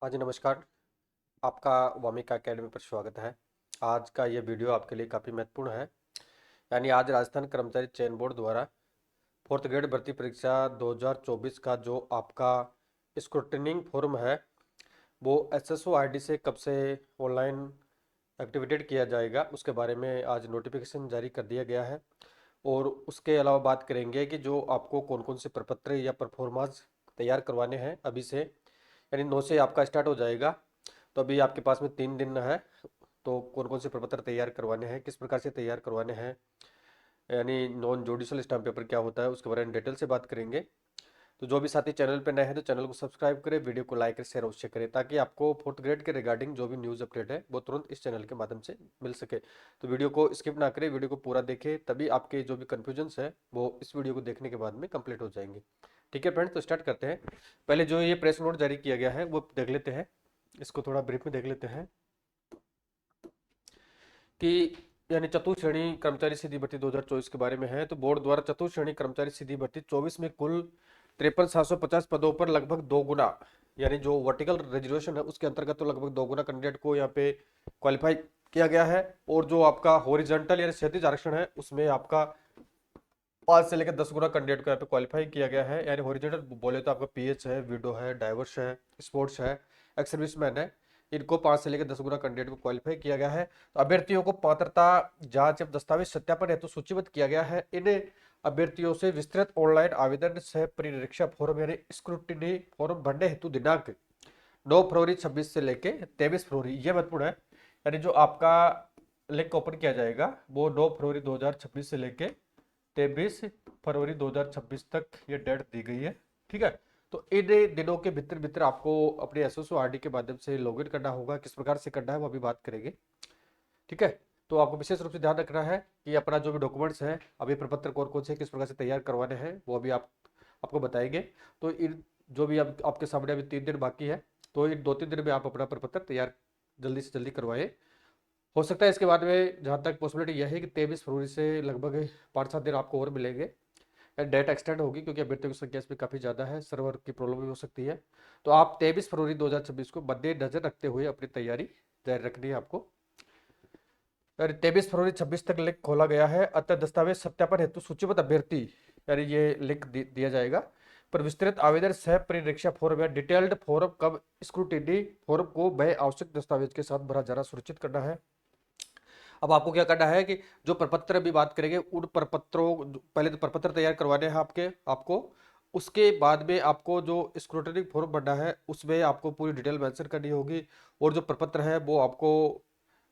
हाँ जी, नमस्कार। आपका वामिका एकेडमी पर स्वागत है। आज का ये वीडियो आपके लिए काफ़ी महत्वपूर्ण है। यानी आज राजस्थान कर्मचारी चयन बोर्ड द्वारा फोर्थ ग्रेड भर्ती परीक्षा 2024 का जो आपका स्क्रूटनिंग फॉर्म है वो एसएसओ आईडी से कब से ऑनलाइन एक्टिवेटेड किया जाएगा उसके बारे में आज नोटिफिकेशन जारी कर दिया गया है। और उसके अलावा बात करेंगे कि जो आपको कौन कौन से प्रपत्र या परफॉर्मेंस तैयार करवाने हैं अभी से, यानी 9 से आपका स्टार्ट हो जाएगा। तो अभी आपके पास में 3 दिन है। तो कौन कौन से प्रपत्र तैयार करवाने हैं, किस प्रकार से तैयार करवाने हैं, यानी नॉन जुडिशल स्टाम्प पेपर क्या होता है उसके बारे में डिटेल से बात करेंगे। तो जो भी साथी चैनल पे नए हैं तो चैनल को सब्सक्राइब करें, वीडियो को लाइक शेयर अवश्य करें ताकि आपको फोर्थ ग्रेड के रिगार्डिंग जो भी न्यूज़ अपडेट है वो तुरंत इस चैनल के माध्यम से मिल सके। तो वीडियो को स्किप ना करें, वीडियो को पूरा देखें, तभी आपके जो भी कन्फ्यूजन्स है वो इस वीडियो को देखने के बाद में कंप्लीट हो जाएंगे। ठीक है फ्रेंड्स, तो स्टार्ट करते हैं। पहले जो ये प्रेस नोट जारी किया गया है वो देख लेते हैं, इसको थोड़ा ब्रीफ में देख लेते हैं कि यानी चतुर्थ श्रेणी कर्मचारी सीधी भर्ती 2024 के बारे में है। तो बोर्ड द्वारा चतुर्थ श्रेणी कर्मचारी सीधी भर्ती 24 में कुल 53,750 पदों पर लगभग 2 गुना, यानी जो वर्टिकल रिजर्वेशन है उसके अंतर्गत तो लगभग 2 गुना कैंडिडेट को यहाँ पे क्वालिफाई किया गया है। और जो आपका हॉरिजॉन्टल यानी क्षैतिज आरक्षण है उसमें आपका 5 से लेकर 10 गुना कैंडिडेट को यहाँ पे क्वालिफाई किया गया है। यानी हॉरिजॉन्टल बोले तो आपका पीएच है, विडो है, डाइवर्स है, स्पोर्ट्स है, एक्स सर्विसमैन है, इनको 5 से लेकर 10 गुना कैंडिडेट को क्वालिफाई किया गया है। तो अभ्यर्थियों को पात्रता जांच एवं दस्तावेज सत्यापन हेतु सूचीबद्ध किया गया है। इन अभ्यर्थियों से विस्तृत ऑनलाइन आवेदन सह परिरीक्षा फॉर्म यानी स्क्रूटिनी फॉर्म भरने हेतु दिनांक 9 फरवरी 26 से लेके 23 फरवरी, ये महत्वपूर्ण है। यानी जो आपका लिंक ओपन किया जाएगा वो 9 फरवरी 2026 से लेके 23 फरवरी 2026 तक ये डेट दी गई है। ठीक है, तो इन दिनों के भीतर भीतर आपको अपने एसएसओ आरडी के माध्यम से लॉगिन करना होगा। किस प्रकार से करना है वो अभी बात करेंगे। ठीक है, तो आपको विशेष रूप से ध्यान रखना है कि अपना जो भी डॉक्यूमेंट्स है अभी प्रपत्र कौन कौन से किस प्रकार से तैयार करवाने हैं वो अभी आपको बताएंगे। तो इन जो भी आपके सामने अभी 3 दिन बाकी है, तो इन 2-3 दिन में आप अपना प्रपत्र तैयार जल्दी से जल्दी करवाएं। हो सकता है इसके बाद में, जहाँ तक पॉसिबिलिटी यह है कि 23 फरवरी से लगभग 5-7 दिन आपको और मिलेंगे, डेट एक्सटेंड होगी क्योंकि अभ्यर्थियों की संख्या इसमें काफ़ी ज़्यादा है, सर्वर की प्रॉब्लम भी हो सकती है। तो आप 23 फरवरी 2026 को मद्देनजर रखते हुए अपनी तैयारी जारी रखनी है आपको। 23 फरवरी 26 तक लिंक खोला गया है। अतः दस्तावेज सत्यापन हेतु सूचीबद्ध अभ्यर्थी, यानी ये लिंक दिया जाएगा, पर विस्तृत आवेदन सह परिरीक्षा फॉर्म या डिटेल्ड फॉर्म कब स्क्रूटिनी फॉर्म को वह आवश्यक दस्तावेज के साथ भरा जाना सुनिश्चित करना है। अब आपको क्या करना है कि जो प्रपत्र भी बात करेंगे उन प्रपत्रों, पहले तो प्रपत्र तैयार करवाने हैं आपको, उसके बाद में आपको जो स्क्रूटनी फॉर्म भरना है उसमें आपको पूरी डिटेल मेंशन करनी होगी। और जो प्रपत्र है वो आपको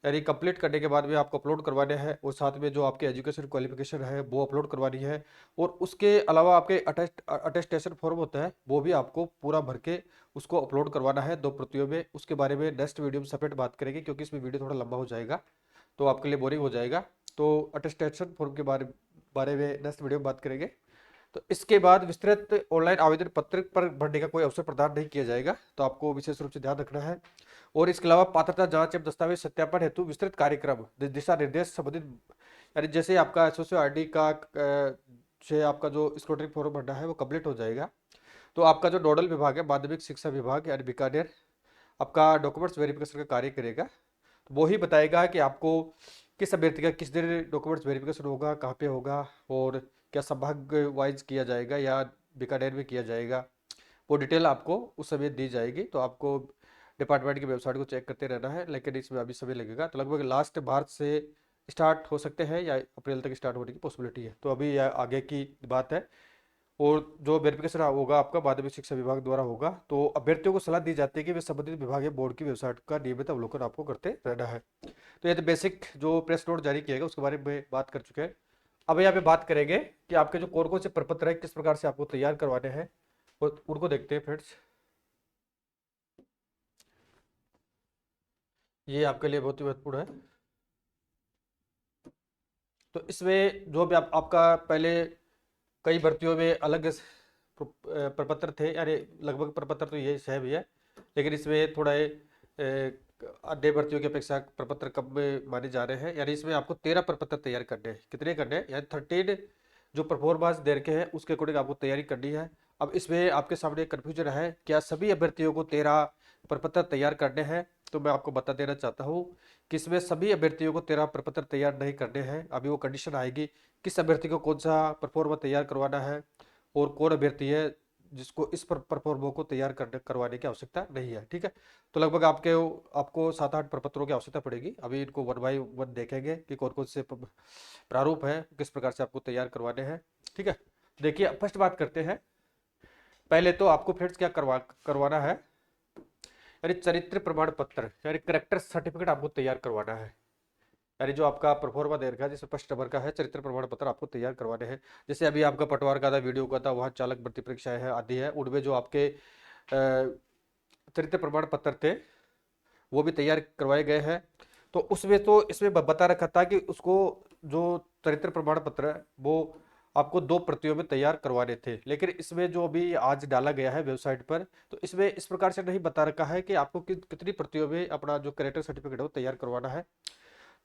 यानी कंप्लीट करने के बाद में आपको अपलोड करवाने हैं, और साथ में जो आपके एजुकेशन क्वालिफिकेशन है वो अपलोड करवानी है। और उसके अलावा आपके अटेस्टेशन फॉर्म होता है वो भी आपको पूरा भर के उसको अपलोड करवाना है 2 प्रतियों में। उसके बारे में नेक्स्ट वीडियो में सेपरेट बात करेंगे क्योंकि इसमें वीडियो थोड़ा लंबा हो जाएगा तो आपके लिए बोरिंग हो जाएगा। तो अटेस्टेशन फॉर्म के बारे बारे में नेक्स्ट वीडियो में बात करेंगे। तो इसके बाद विस्तृत ऑनलाइन आवेदन पत्र पर भरने का कोई अवसर प्रदान नहीं किया जाएगा, तो आपको विशेष रूप से ध्यान रखना है। और इसके अलावा पात्रता जांच एवं दस्तावेज सत्यापन हेतु विस्तृत कार्यक्रम दिशा निर्देश संबंधित, यानी जैसे आपका एसओसी आरडी का से आपका जो स्क्रूटनी फॉर्म भरना है वो कंप्लीट हो जाएगा, तो आपका जो नोडल विभाग है माध्यमिक शिक्षा विभाग यानी बीकानेर, आपका डॉक्यूमेंट्स वेरिफिकेशन का कार्य करेगा। तो वो ही बताएगा कि आपको किस अभ्यर्थी का किस दिन डॉक्यूमेंट्स वेरिफिकेशन होगा, कहाँ पे होगा, और क्या संभाग वाइज किया जाएगा या बीकानेर में किया जाएगा, वो डिटेल आपको उस समय दी जाएगी। तो आपको डिपार्टमेंट की वेबसाइट को चेक करते रहना है, लेकिन इसमें अभी समय लगेगा। तो लगभग लास्ट मार्च से स्टार्ट हो सकते हैं या अप्रैल तक स्टार्ट होने की पॉसिबिलिटी है, तो अभी यह आगे की बात है। और जो वेरिफिकेशन होगा आपका माध्यमिक शिक्षा विभाग द्वारा होगा, तो अभ्यर्थियों को सलाह दी जाती है कि वे संबंधित विभागीय बोर्ड की वेबसाइट का नियमित अवलोकन आपको करते रहना है। तो ये तो बेसिक जो प्रेस नोट जारी किया गया उसके बारे में बात कर चुके हैं। अब यहाँ पे बात करेंगे कि आपके जो कौन कौन से प्रपत्र है किस प्रकार से आपको तैयार करवाने हैं, और उनको देखते हैं फ्रेंड्स। ये आपके लिए बहुत ही महत्वपूर्ण है। तो इसमें जो भी आपका पहले कई भर्तियों में अलग प्रपत्र थे, यानी लगभग प्रपत्र तो ये सेम ही है, लेकिन इसमें थोड़ा अन्य भर्तियों की अपेक्षा प्रपत्र कम में माने जा रहे हैं। यानी इसमें आपको 13 प्रपत्र तैयार करने हैं। कितने करने हैं, यानी 13 जो परफॉर्मेंस दे रखे हैं उसके अकॉर्डिंग आपको तैयारी करनी है। अब इसमें आपके सामने कन्फ्यूजन है, क्या सभी अभ्यर्थियों को 13 प्रपत्र तैयार करने हैं, तो मैं आपको बता देना चाहता हूँ कि इसमें सभी अभ्यर्थियों को 13 प्रपत्र तैयार नहीं करने हैं। अभी वो कंडीशन आएगी किस अभ्यर्थी को कौन सा परफॉर्मा तैयार करवाना है और कौन अभ्यर्थी है जिसको इस परफॉर्मा को तैयार करवाने की आवश्यकता नहीं है। ठीक है, तो लगभग आपको 7-8 प्रपत्रों की आवश्यकता पड़ेगी। अभी इनको वन बाई वन देखेंगे कि कौन कौन से प्रारूप है, किस प्रकार से आपको तैयार करवाने हैं। ठीक है, देखिए फर्स्ट बात करते हैं। पहले तो आपको फ्रेंड्स क्या करवाना है, यानी चरित्र प्रमाण पत्र यानी करेक्टर सर्टिफिकेट आपको तैयार करवाना है। यानी जो आपका परफॉर्मा दे रखा है जिसमें फर्स्ट नंबर का है, चरित्र प्रमाण पत्र आपको तैयार करवाने हैं। जैसे अभी आपका पटवार का था, वीडियो का था, वहाँ चालक भर्ती परीक्षाएं है आदि है, उनमें जो आपके चरित्र प्रमाण पत्र थे वो भी तैयार करवाए गए हैं। तो उसमें तो इसमें बता रखा था कि उसको जो चरित्र प्रमाण पत्र है वो आपको 2 प्रतियों में तैयार करवाने थे, लेकिन इसमें जो अभी आज डाला गया है वेबसाइट पर, तो इसमें इस प्रकार से नहीं बता रखा है कि आपको कितनी प्रतियों में अपना जो करेक्टर सर्टिफिकेट है वो तैयार करवाना है।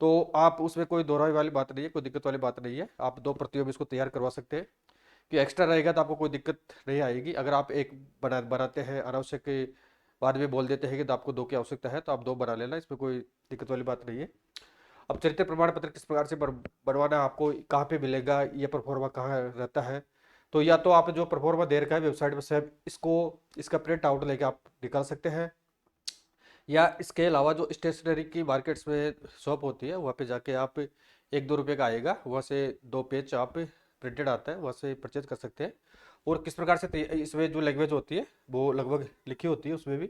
तो आप उसमें कोई दोहराई वाली बात नहीं है, कोई दिक्कत वाली बात नहीं है, आप 2 प्रतियों में इसको तैयार करवा सकते हैं। कि एक्स्ट्रा रहेगा तो आपको कोई दिक्कत नहीं आएगी। अगर आप एक बनाते हैं अनावश्यक के बाद में बोल देते हैं कि तो आपको 2 की आवश्यकता है, तो आप 2 बना लेना, इसमें कोई दिक्कत वाली बात नहीं है। अब चरित्र प्रमाण पत्र किस प्रकार से बनवाना है, आपको कहाँ पे मिलेगा, ये परफॉर्मा कहाँ रहता है, तो या तो आप जो परफॉर्मा दे रखा है वेबसाइट पर से इसका प्रिंट आउट लेके आप निकाल सकते हैं, या इसके अलावा जो स्टेशनरी की मार्केट्स में शॉप होती है वहाँ पे जाके आप 1-2 रुपये का आएगा, वहाँ से 2 पेज आप प्रिंटेड आता है, वहाँ से परचेज कर सकते हैं। और किस प्रकार से इसमें जो लैंग्वेज होती है वो लगभग लिखी होती है उसमें भी।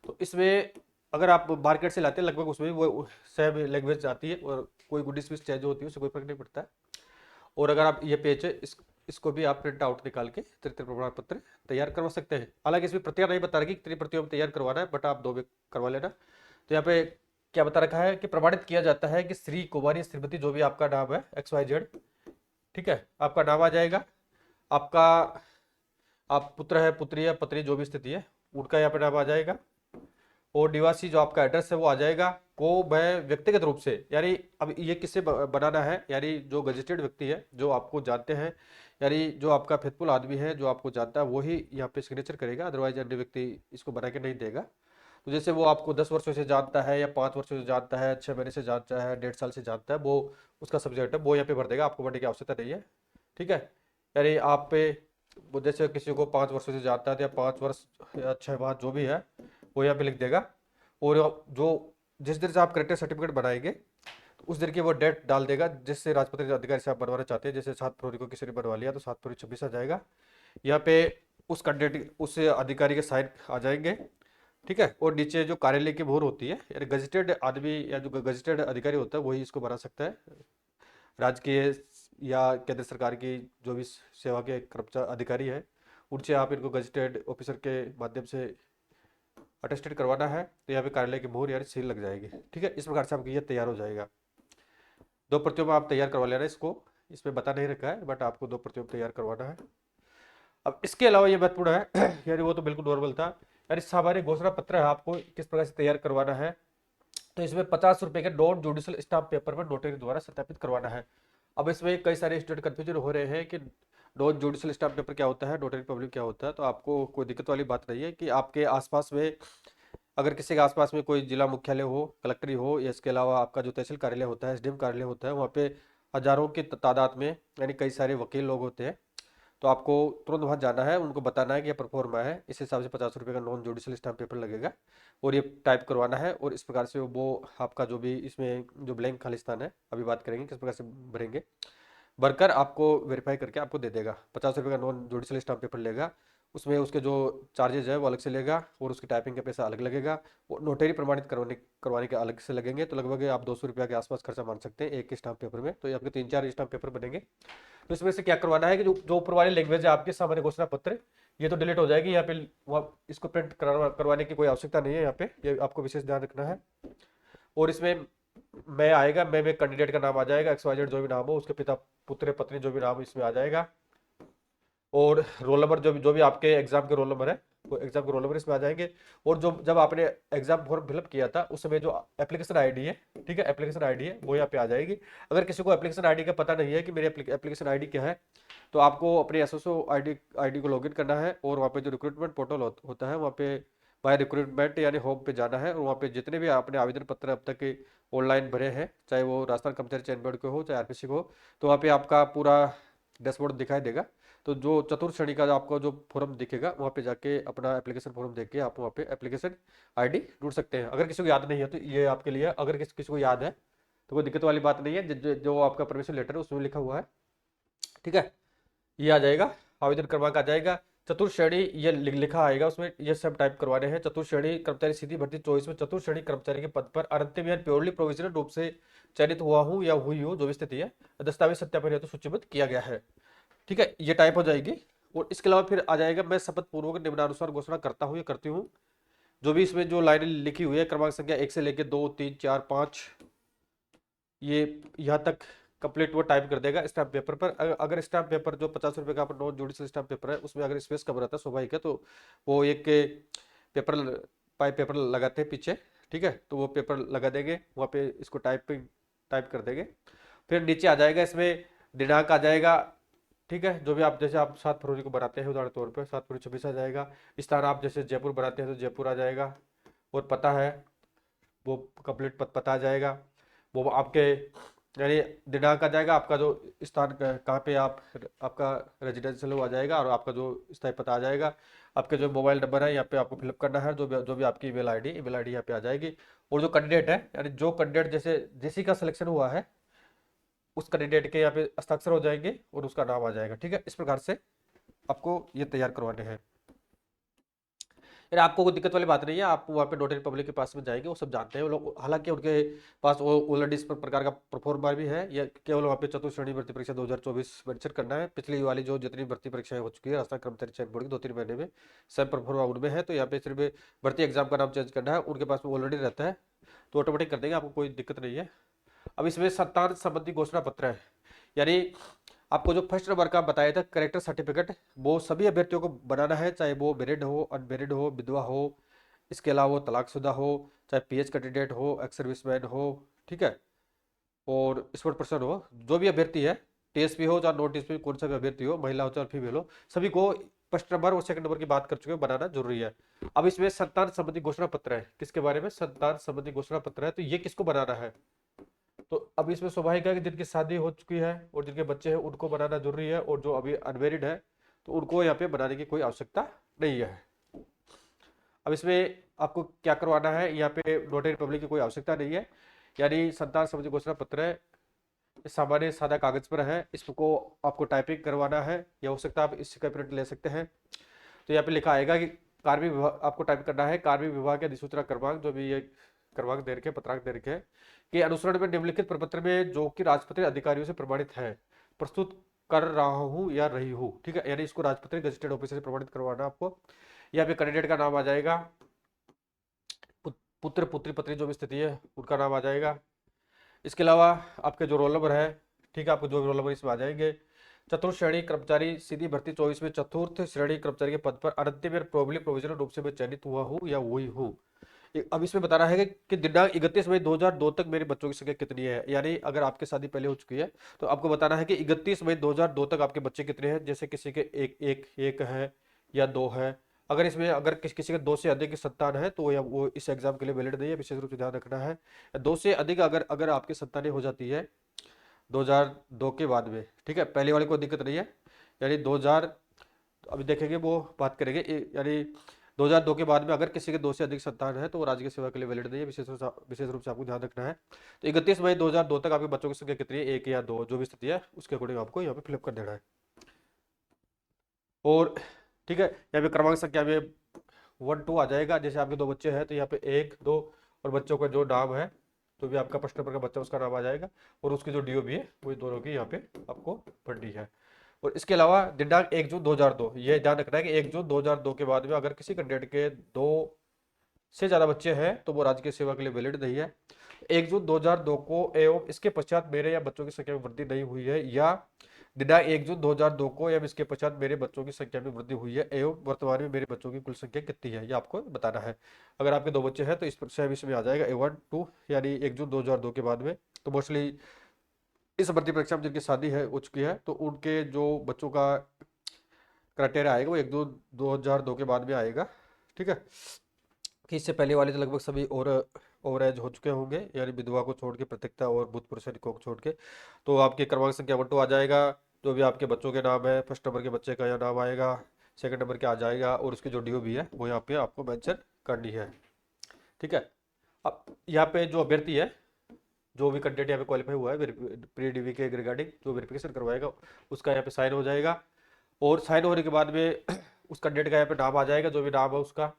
तो इसमें अगर आप मार्केट से लाते हैं लगभग उसमें भी वो सेम लैंग्वेज आती है, और कोई गुडिस भी चेंज होती है उससे कोई फर्क नहीं पड़ता है। और अगर आप ये पेज है इसको भी आप प्रिंट आउट निकाल के चरित्र प्रमाण पत्र तैयार करवा सकते हैं। हालांकि इसमें प्रतियां नहीं बता रही कि कितनी प्रतियों में तैयार करवाना है, बट आप 2 में करवा लेना। तो यहाँ पे क्या बता रखा है कि प्रमाणित किया जाता है कि श्री कुमारी श्रीमती जो भी आपका नाम है XYZ, ठीक है, आपका नाम आ जाएगा, आपका आप पुत्र है पुत्री है पत्नी जो भी स्थिति है उनका यहाँ पे नाम आ जाएगा, और निवासी जो आपका एड्रेस है वो आ जाएगा। को मैं व्यक्तिगत रूप से, यानी अब ये किससे बनाना है, यानी जो गजेटेड व्यक्ति है जो आपको जानते हैं, यानी जो आपका फेथफुल आदमी है जो आपको जानता है वही यहाँ पे सिग्नेचर करेगा, अदरवाइज अन्य व्यक्ति इसको बना के नहीं देगा। तो जैसे वो आपको 10 वर्षों से जानता है या 5 वर्षों से जानता है, 6 महीने से जानता है, 1.5 साल से जानता है, वो उसका सब्जेक्ट है वो यहाँ पे भर देगा, आपको भरने की आवश्यकता नहीं है। ठीक है, यानी आप पे वो जैसे किसी को 5 वर्षों से जानता है या 5 वर्ष या 6 माह जो भी है वो यहाँ पे लिख देगा। और जो जिस दिन से आप करेक्टर सर्टिफिकेट बनाएंगे तो उस दिन की वो डेट डाल देगा जिससे राजपत्रित अधिकारी से आप बनवाना चाहते हैं। जैसे 7 फरवरी को किसी ने बनवा लिया तो 7 फरवरी 26 आ जाएगा यहाँ पे, उस कैंडिडेट उस अधिकारी के साइन आ जाएंगे। ठीक है, और नीचे जो कार्यालय की मोहर होती है, यानी गजेटेड आदमी या जो गजेटेड अधिकारी होता है वही इसको बना सकता है। राजकीय या केंद्र सरकार की जो भी सेवा के कर्मचारी अधिकारी है उनसे आप इनको गजेटेड ऑफिसर के माध्यम से अटेस्टेड करवाना है, तो यहाँ पे कार्यालय की मोहर यानी सील लग जाएगी। ठीक है, इस प्रकार से आपकी ये तैयार हो जाएगा। 2 प्रतियों में आप तैयार करवा लेना, इसको इसमें बता नहीं रखा है बट आपको 2 प्रतियों में तैयार करवाना है। अब इसके अलावा ये महत्वपूर्ण है यानी वो तो बिल्कुल नॉर्मल था, यानी सामान्य घोषणा पत्र है आपको किस प्रकार से तैयार करवाना है। तो इसमें 50 रुपए के नॉन जुडिशियल स्टाम्प पेपर में नोटरी द्वारा सत्यापित करवाना है। अब इसमें कई सारे स्टूडेंट कंफ्यूजन हो रहे हैं कि नॉन जुडिशियल स्टाम्प पेपर क्या होता है, नोटरी पब्लिक क्या होता है। तो आपको कोई दिक्कत वाली बात नहीं है कि आपके आसपास में अगर किसी के आसपास में कोई जिला मुख्यालय हो, कलेक्ट्री हो, या इसके अलावा आपका जो तहसील कार्यालय होता है, SDM कार्यालय होता है, वहाँ पे हजारों की तादाद में यानी कई सारे वकील लोग होते हैं। तो आपको तुरंत वहाँ जाना है, उनको बताना है कि ये प्रोफार्मा है, इस हिसाब से 50 रुपये का नॉन जुडिशियल स्टाम्प पेपर लगेगा और ये टाइप करवाना है। और इस प्रकार से वो आपका जो भी इसमें जो ब्लैंक खालिस्तान है अभी बात करेंगे किस प्रकार से भरेंगे, भरकर आपको वेरीफाई करके आपको दे देगा। 50 रुपये का नॉन जुडिशियल स्टाम्प पेपर लेगा, उसमें उसके जो चार्जेज है वो अलग से लेगा और उसकी टाइपिंग का पैसा अलग लगेगा, वो नोटरी प्रमाणित करवाने के अलग से लगेंगे। तो लगभग आप 200 रुपये के आसपास खर्चा मान सकते हैं एक स्टाम्प पेपर में। तो ये आपके 3-4 स्टाम्प पेपर बनेंगे। तो इसमें से क्या करवाना है कि जो ऊपर वाली लैंग्वेज है आपके सामान्य घोषणा पत्र, ये तो डिलीट हो जाएगी। यहाँ पे इसको प्रिंट करवाने की कोई आवश्यकता नहीं है, यहाँ पे ये आपको विशेष ध्यान रखना है। और इसमें मैं आएगा, मैं में कैंडिडेट का नाम आ जाएगा, XYZ जो भी नाम हो, उसके पिता पुत्र पत्नी जो भी नाम इसमें आ जाएगा। और रोल नंबर जो भी आपके एग्जाम के रोल नंबर है वो एग्जाम के रोल नंबर इसमें आ जाएंगे। और जो जब आपने एग्जाम फॉर्म फिलअप किया था उस समय जो एप्लीकेशन आईडी है, ठीक है, एप्लीकेशन आईडी है वो यहाँ पे आ जाएगी। अगर किसी को एप्लीकेशन आईडी का पता नहीं है कि मेरी एप्लीकेशन आईडी क्या है, तो आपको अपने SSO आईडी को लॉगिन करना है और वहाँ पे जो रिक्रूटमेंट पोर्टल होता है वहाँ पे बाय रिक्रूटमेंट यानी होम पे जाना है और वहाँ पे जितने भी आपने आवेदन पत्र अब तक के ऑनलाइन भरे हैं, चाहे वो राजस्थान कर्मचारी चयन बोर्ड के हो चाहे आरपीसी को हो, तो वहाँ पे आपका पूरा डैशबोर्ड दिखाई देगा। तो जो चतुर्थ श्रेणी का जो आपको जो फॉर्म दिखेगा वहाँ पे जाके अपना एप्लीकेशन फॉर्म देख के आप वहाँ पे एप्लीकेशन आईडी ढूंढ सकते हैं। अगर किसी को याद नहीं है तो ये आपके लिए, अगर किसी को याद है तो कोई दिक्कत वाली बात नहीं है, जो आपका परमिशन लेटर है उसमें लिखा हुआ है, ठीक है। ये आ जाएगा, आवेदन क्रमांक आ जाएगा, चतुर्थ श्रेणी ये लिखा आएगा उसमें, ये सब टाइप करवाने हैं। चतुर्थ श्रेणी कर्मचारी सीधी भर्ती 24 में चतुर्थ श्रेणी कर्मचारी के पद पर अंतिम या प्योरली प्रोविजनल रूप से चयनित हुआ हूं या हुई हो, जो भी स्थिति है, दस्तावेज सत्यापन हेतु सूचीबद्ध किया गया है, ठीक है। ये टाइप हो जाएगी। और इसके अलावा फिर आ जाएगा, मैं शपथ पूर्वक निम्नानुसार घोषणा करता हूँ या करती हूँ, जो भी इसमें जो लाइनें लिखी हुई है क्रमांक संख्या 1 से लेकर 2 3 4 5, ये यहाँ तक कंप्लीट वो टाइप कर देगा स्टाम्प पेपर पर। अगर स्टाम्प पेपर जो 50 रुपए का नॉन जुडिशियल स्टाम्प पेपर है उसमें अगर स्पेस कम रहता है स्वाभाविक है, तो वो एक पेपर पाइप पेपर लगाते हैं पीछे, ठीक है, तो वो पेपर लगा देंगे वहाँ पे, इसको टाइप कर देंगे। फिर नीचे आ जाएगा, इसमें दिनांक आ जाएगा, ठीक है, जो भी आप जैसे आप 7 फरवरी को बनाते हैं उदाहरण तौर पर 7 फरवरी 26 आ जाएगा। स्थान आप जैसे जयपुर बनाते हैं तो जयपुर आ जाएगा। और पता है वो कंप्लीट पता आ जाएगा, वो आपके यानी दिनांक आ जाएगा, आपका जो स्थान कहाँ पे आप आपका रेजिडेंशियल वो आ जाएगा, और आपका जो स्थायी पता आ जाएगा। आपके जो मोबाइल नंबर है यहाँ पे आपको फिलअप करना है, जो भी आपकी ईमेल आईडी यहाँ पे आ जाएगी। और जो कैंडिडेट है, यानी जो कैंडिडेट जैसे जिसी का सिलेक्शन हुआ है उस कैंडिडेट के यहाँ पे हस्ताक्षर हो जाएंगे और उसका नाम आ जाएगा, ठीक है। इस प्रकार से आपको ये तैयार करवाने हैं। यानी आपको कोई दिक्कत वाली बात नहीं है, आप वहाँ पे नोटरी पब्लिक के पास में जाएंगे, वो सब जानते हैं वो लोग, हालांकि उनके पास वो ऑलरेडी इस प्रकार का प्रोफॉर्मा भी है। या केवल वहाँ पे चतुर्थ श्रेणी भर्ती परीक्षा 2024 मेंशन करना है। पिछली वाली जो जितनी भर्ती परीक्षाएं हो चुकी है राजस्थान कर्मचारी चयन बोर्ड की 2-3 महीने में, सब प्रोफॉर्मा उनमें है, तो यहाँ पे सिर्फ भर्ती एग्जाम का नाम चेंज करना है, उनके पास में ऑलरेडी रहता है, तो ऑटोमेटिक कर देंगे, आपको कोई दिक्कत नहीं है। अब इसमें संतान संबंधी घोषणा पत्र है, यानी आपको जो फर्स्ट नंबर का बताया था करेक्टर सर्टिफिकेट, वो सभी अभ्यर्थियों को बनाना है, चाहे वो मैरिड हो, अनमेरिड हो, विधवा हो, इसके अलावा वो तलाकशुदा हो, चाहे पीएच कैंडिडेट हो, एक्स सर्विसमैन हो, ठीक है, और स्पोर्ट पर्सन हो, जो भी अभ्यर्थी है, टीएसपी हो चाहे नॉन टीएसपी, कौन सा भी अभ्यर्थी हो, महिला हो चाहे फीमेल हो, सभी को फर्स्ट नंबर और सेकंड नंबर की बात कर चुके हैं, बनाना जरूरी है। अब इसमें संतान संबंधी घोषणा पत्र है, किसके बारे में, संतान संबंधी घोषणा पत्र है, तो ये किसको बनाना है, तो अब इसमें स्वाभाविक है कि जिनकी शादी हो चुकी है और जिनके बच्चे हैं उनको बनाना जरूरी है, और जो अभी अनमेरिड है तो उनको यहाँ पे बनाने की कोई आवश्यकता नहीं है। अब इसमें आपको क्या करवाना है, यहाँ पे नोटरी पब्लिक की कोई आवश्यकता नहीं है, यानी संतान संबंधी घोषणा पत्र है, सामान्य सादा कागज पर है, इसको आपको टाइपिंग करवाना है, या हो सकता है आप इसका प्रिंट ले सकते हैं। तो यहाँ पे लिखा आएगा कि कार्मिक विभाग आपको टाइप करना है, कार्मिक विभाग के अधिसूचना क्रमांक, जो भी ये क्रमांक दे रखे पत्रांक दे रखे हैं, कि अनुसरण में निम्नलिखित प्रपत्र में जो कि राजपत्रित अधिकारियों से प्रमाणित है प्रस्तुत कर रहा हूँ या रही हूँ, ठीक है, यानी इसको राजपत्रित गजेटेड ऑफिसर से प्रमाणित करवाना आपको। यहाँ पे कैंडिडेट का नाम आ जाएगा, पुत्र पुत्री पत्नी जो भी स्थिति है उनका नाम आ जाएगा। इसके अलावा आपके जो रोल नंबर है, ठीक है, आपको जो भी रोल नंबर इसमें आ जाएंगे। चतुर्थ श्रेणी कर्मचारी सीधी भर्ती 24 में चतुर्थ श्रेणी कर्मचारी के पद पर अंतिम या प्रोबेबली प्रोविजनल रूप से मैं चयनित हुआ हूँ या हुई हूँ। अब इसमें बताना है कि दिनांक 31 मई 2002 तक मेरे बच्चों की संख्या कितनी है, यानी अगर आपकी शादी पहले हो चुकी है तो आपको बताना है कि 31 मई 2002 तक आपके बच्चे कितने हैं, जैसे किसी के एक है या दो है। अगर इसमें अगर किसी के 2 से अधिक की संतान है तो वो इस एग्जाम के लिए वैलिड नहीं है, विशेष रूप से ध्यान रखना है। 2 से अधिक अगर आपकी संतानें हो जाती है 2002 के बाद में, ठीक है, पहले वाले को दिक्कत नहीं है, यानी 2000 अभी देखेंगे वो बात करेंगे, यानी 2002 के बाद में अगर किसी के 2 से अधिक संतान है तो वो राजकीय सेवा के लिए वैलिड नहीं है, विशेष रूप से आपको ध्यान रखना है। तो 31 मई 2002 तक आपके बच्चों की संख्या कितनी है, एक या दो, जो भी स्थिति है उसके अकॉर्डिंग आपको यहाँ पे फिलअप कर देना है। और ठीक है, यहाँ पे क्रमांक संख्या में 1 2 आ जाएगा, जैसे आपके 2 बच्चे हैं तो यहाँ पे 1 2 और बच्चों का जो नाम है, तो भी आपका प्रश्न नंबर का बच्चा उसका नाम आ जाएगा, और उसकी जो डीओ भी है वो दोनों की यहाँ पे आपको भरनी है। और इसके अलावा दिनांक 1 जून 2002, ये ध्यान रखना है कि 1 जून 2002 के बाद में अगर किसी कैंडिडेट के 2 से ज्यादा बच्चे हैं तो वो राजकीय सेवा के लिए वैलिड नहीं है। 1 जून 2002 को एवं इसके पश्चात मेरे या बच्चों की संख्या में वृद्धि नहीं हुई है, या दिनांक 1 जून 2002 को एवं इसके पश्चात मेरे बच्चों की संख्या में वृद्धि हुई है एवं वर्तमान में मेरे बच्चों की कुल संख्या कितनी है, ये आपको बताना है। अगर आपके 2 बच्चे हैं तो इस सेम इसमें आ जाएगा A1 2, यानी 1 जून 2002 के बाद में। तो मोस्टली इस भर्ती परीक्षा में जिनकी शादी है हो चुकी है तो उनके जो बच्चों का क्राइटेरिया आएगा वो 1 जून 2002 के बाद में आएगा, ठीक है। कि इससे पहले वाले तो लगभग सभी ओवर एज हो चुके होंगे, यानी विधवा को छोड़ के, प्रत्येकता और भूतपूर्व सैनिकों को छोड़ के। तो आपके क्रमांक संख्या 1 2 आ जाएगा, जो भी आपके बच्चों के नाम है, फर्स्ट नंबर के बच्चे का यहाँ नाम आएगा, सेकंड नंबर के आ जाएगा, और उसकी जो ड्यू भी है वो यहाँ पे आपको मेंशन करनी है। ठीक है। अब यहाँ पे जो अभ्यर्थी है, जो भी कैंडिडेट यहाँ पे क्वालिफाई हुआ है प्री डीवी के रिगार्डिंग जो वेरिफिकेशन करवाएगा, उसका यहाँ पे साइन हो जाएगा, और साइन होने के बाद में उस कैंडिडेट का यहाँ पे नाम आ जाएगा, जो भी नाम है उसका।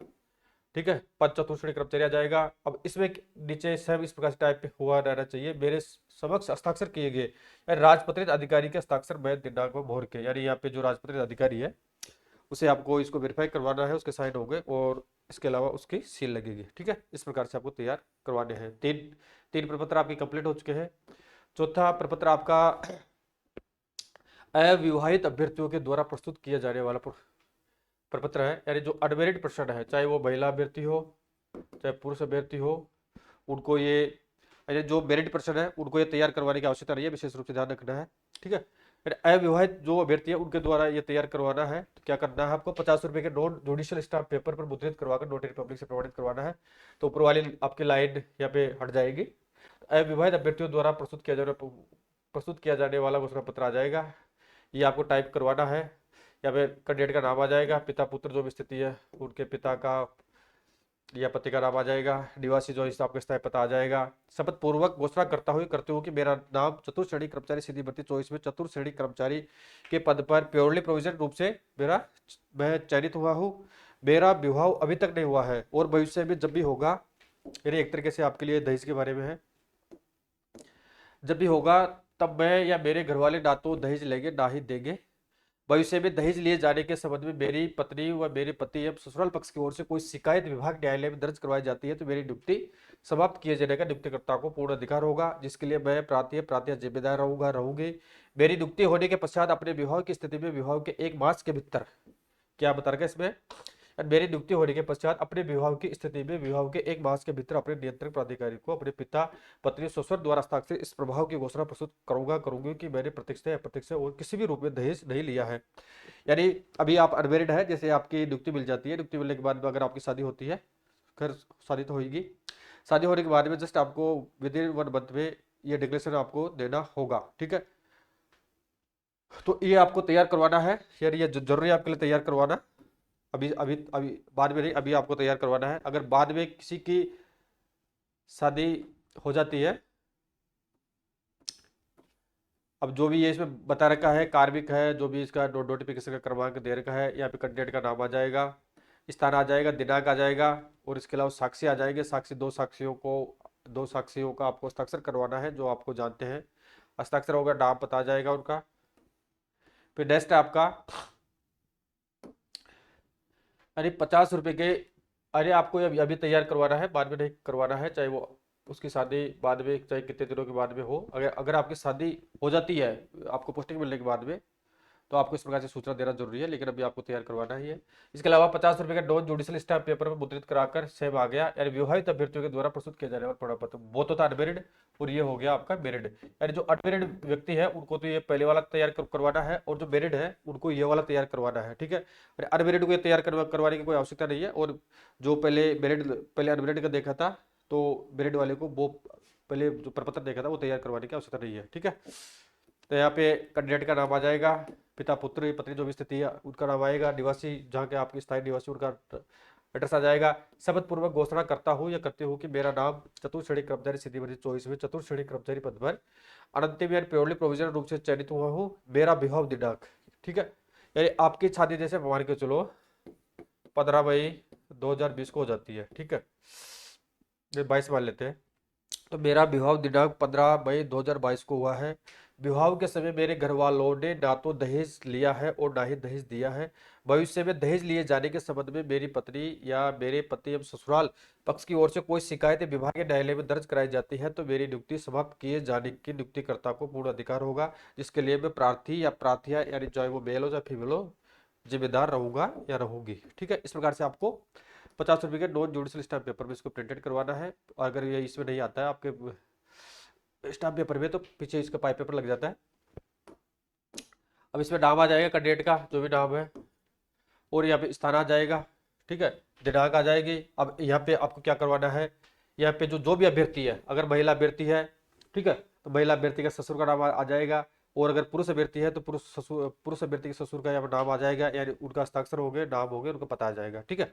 ठीक है। पद चतुर्थ श्रेणी कर्मचारी आ जाएगा। अब इसमें नीचे सब इस प्रकार से टाइप पे हुआ रहना चाहिए, मेरे समक्ष हस्ताक्षर किए गए, यानी राजपत्रित अधिकारी के हस्ताक्षर मैं दिनांक में मोहर के, यानी यहाँ पे जो राजपत्रित अधिकारी है उसे आपको इसको वेरीफाई करवाना है, उसके साइन होंगे और इसके अलावा उसकी सील लगेगी। ठीक है। इस प्रकार से आपको तैयार करवाने हैं। तीन तीन प्रपत्र आपके कंप्लीट हो चुके हैं। चौथा प्रपत्र आपका अविवाहित अभ्यर्थियों के द्वारा प्रस्तुत किया जाने वाला प्रपत्र है, यानी जो अनमेरिड पर्सन है, चाहे वो महिला अभ्यर्थी हो चाहे पुरुष अभ्यर्थी हो, उनको ये, यानी जो मेरिड पर्सन है उनको ये तैयार करवाने की आवश्यकता नहीं है, विशेष रूप से ध्यान रखना है। ठीक है। अविवाहित जो अभ्यर्थी है उनके द्वारा ये तैयार करवाना है, तो क्या करना है आपको, 50 रुपए के नॉन जुडिशियल स्टाम्प पेपर पर मुद्रित करवाकर नोटरी पब्लिक से प्रमाणित करवाना है। तो ऊपर वाली आपकी लाइन यहाँ पे हट जाएगी। अविवाहित अभ्यर्थियों द्वारा प्रस्तुत किया जाने वाला घोषणा पत्र आ जाएगा, ये आपको टाइप करवाना है। यहाँ पे कैंडिडेट का नाम आ जाएगा, पिता पुत्र जो भी स्थिति है उनके पिता का या पति का नाम आ जाएगा, निवासी जो हिसाब आपका स्थायी पता आ जाएगा। शपथ पूर्वक घोषणा करते हुए कि मेरा नाम चतुर्थ श्रेणी कर्मचारी सीधी भर्ती 24 में चतुर्थ श्रेणी कर्मचारी के पद पर प्योरली प्रोविजन रूप से मैं चयनित हुआ हूँ। मेरा विवाह अभी तक नहीं हुआ है और भविष्य में जब भी होगा, यानी एक तरीके से आपके लिए दहेज के बारे में है, जब भी होगा तब मैं या मेरे घर वाले ना तो दहेज लेंगे ना ही देंगे। भविष्य में दहेज लिए जाने के संबंध में मेरी पत्नी व मेरे पति एवं ससुराल पक्ष की ओर से कोई शिकायत विभाग न्यायालय में दर्ज करवाई जाती है तो मेरी नियुक्ति समाप्त किए जाने का नियुक्तिकर्ता को पूर्ण अधिकार होगा, जिसके लिए मैं प्रातः जिम्मेदार रहूंगी। मेरी नियुक्ति होने के पश्चात अपने विवाह की स्थिति में विवाह के 1 मास के भीतर, क्या बता रखा है इसमें, मेरी नियुक्ति होने के पश्चात अपने विवाह की स्थिति में विवाह के 1 मास के भीतर अपने नियंत्रक प्राधिकारी को अपने पिता पत्नी ससुर द्वारा हस्ताक्षर इस प्रभाव की घोषणा प्रस्तुत करूंगी कि मैंने प्रत्यक्ष या अप्रत्यक्ष और किसी भी रूप में दहेज नहीं लिया है। यानी अभी आप अनमेरिड है, जैसे आपकी नियुक्ति मिल जाती है, नियुक्ति मिलने के बाद में अगर आपकी शादी होती है, खैर शादी तो होगी, शादी होने के बाद में जस्ट आपको विद इन 1 मंथ में ये डिक्लेरेशन आपको देना होगा। ठीक है। तो ये आपको तैयार करवाना है, यानी ये जरूरी है आपके लिए तैयार करवाना, अभी अभी अभी बाद में नहीं, अभी आपको तैयार करवाना है। अगर बाद में किसी की शादी हो जाती है, अब जो भी ये इसमें बता रखा है, कार्मिक है, जो भी इसका नोटिफिकेशन का क्रमांक दे रखा है, यहाँ पे कैंडिडेट का नाम आ जाएगा, स्थान आ जाएगा, दिनांक आ जाएगा, और इसके अलावा साक्षी आ जाएंगे। दो साक्षियों का आपको हस्ताक्षर करवाना है जो आपको जानते हैं, हस्ताक्षर होगा, नाम पता आ जाएगा उनका। फिर नेक्स्ट है आपका, अरे 50 रुपए के, अरे आपको अभी अभी तैयार करवाना है, बाद में नहीं करवाना है, चाहे वो उसकी शादी बाद में, चाहे कितने दिनों के बाद में हो। अगर अगर आपकी शादी हो जाती है आपको पोस्टिंग मिलने के बाद में, तो आपको इस प्रकार से सूचना देना जरूरी है, लेकिन अभी आपको तैयार करवाना ही है। इसके अलावा 50 रुपए का नॉन जुडिशियल स्टाम्प पेपर में मुद्रित कराकर सेव आ गया, यानी विवाहित अभ्यर्थियों के द्वारा प्रस्तुत किया जाने वाला प्रमाण पत्र, वो तो था अनमेरिड और ये हो गया आपका मेरिड। यानी जो अनमेरिड व्यक्ति है उनको तो ये पहले वाला तैयार करवाना है, और जो मेरिड है उनको ये वाला तैयार करवाना है। ठीक है। अनमेरिड को ये तैयार करवाने की कोई आवश्यकता नहीं है, और जो पहले अनमेरिड का देखा था, तो मेरिड वाले को वो पहले जो प्रपत्र देखा था वो तैयार करवाने की आवश्यकता नहीं है। ठीक है। तो यहाँ पे कैंडिडेट का नाम आ जाएगा, पिता पुत्र पत्नी जो भी स्थिति है उनका नाम आएगा, निवासी जहाँ के आपके स्थायी निवासी उनका एड्रेस आ जाएगा। शपथ पूर्वक घोषणा करता हूँ या करती हूँ कि मेरा नाम चतुर्थ श्रेणी कर्मचारी सीधी भर्ती 24 में चतुर्थ श्रेणी कर्मचारी पद पर अनंतिम यानी प्योरली प्रोविजनल रूप से चयनित हुआ हूँ। मेरा विवाह दिनांक, ठीक है, यानी आपकी शादी जैसे मान के चलो 15 मई 2020 को हो जाती है। ठीक है, 22 मान लेते हैं, तो मेरा विवाह दिनांक 15 मई 2022 को हुआ है। विवाह के समय मेरे घर वालों ने ना तो दहेज लिया है और ना ही दहेज दिया है। भविष्य में दहेज लिए जाने के संबंध में मेरी पत्नी या मेरे पति एवं ससुराल पक्ष की ओर से कोई शिकायत विभागीय न्यायालय में दर्ज कराई जाती है तो मेरी नियुक्ति समाप्त किए जाने की नियुक्तिकर्ता को पूर्ण अधिकार होगा, जिसके लिए मैं प्रार्थी या प्रार्थिया यानी चाहे वो मेल हो चाहे फीमेल हो जिम्मेदार रहूंगा या रहूंगी। ठीक है। इस प्रकार से आपको 50 रुपए के नॉन जुडिशियल स्टाम्प पेपर में इसको प्रिंटेड करवाना है। और अगर ये इसमें नहीं आता है आपके स्टाम्प पेपर में, तो पीछे इसका पाइप पेपर लग जाता है। अब इसमें नाम आ जाएगा कैंडिडेट का जो भी नाम है, और यहाँ पे स्थान आ जाएगा। ठीक है, दिनांक आ जाएगी। अब यहाँ पे आपको क्या करवाना है, यहाँ पे जो जो भी अभ्यर्थी है, अगर महिला अभ्यर्थी है, ठीक है, तो महिला अभ्यर्थी का ससुर का नाम आ जाएगा, और अगर पुरुष अभ्यर्थी है तो पुरुष अभ्यर्थी के ससुर का यहाँ पर नाम आ जाएगा, यानी उनका हस्ताक्षर हो गए, नाम हो गए, उनको पता आ जाएगा, ठीक है।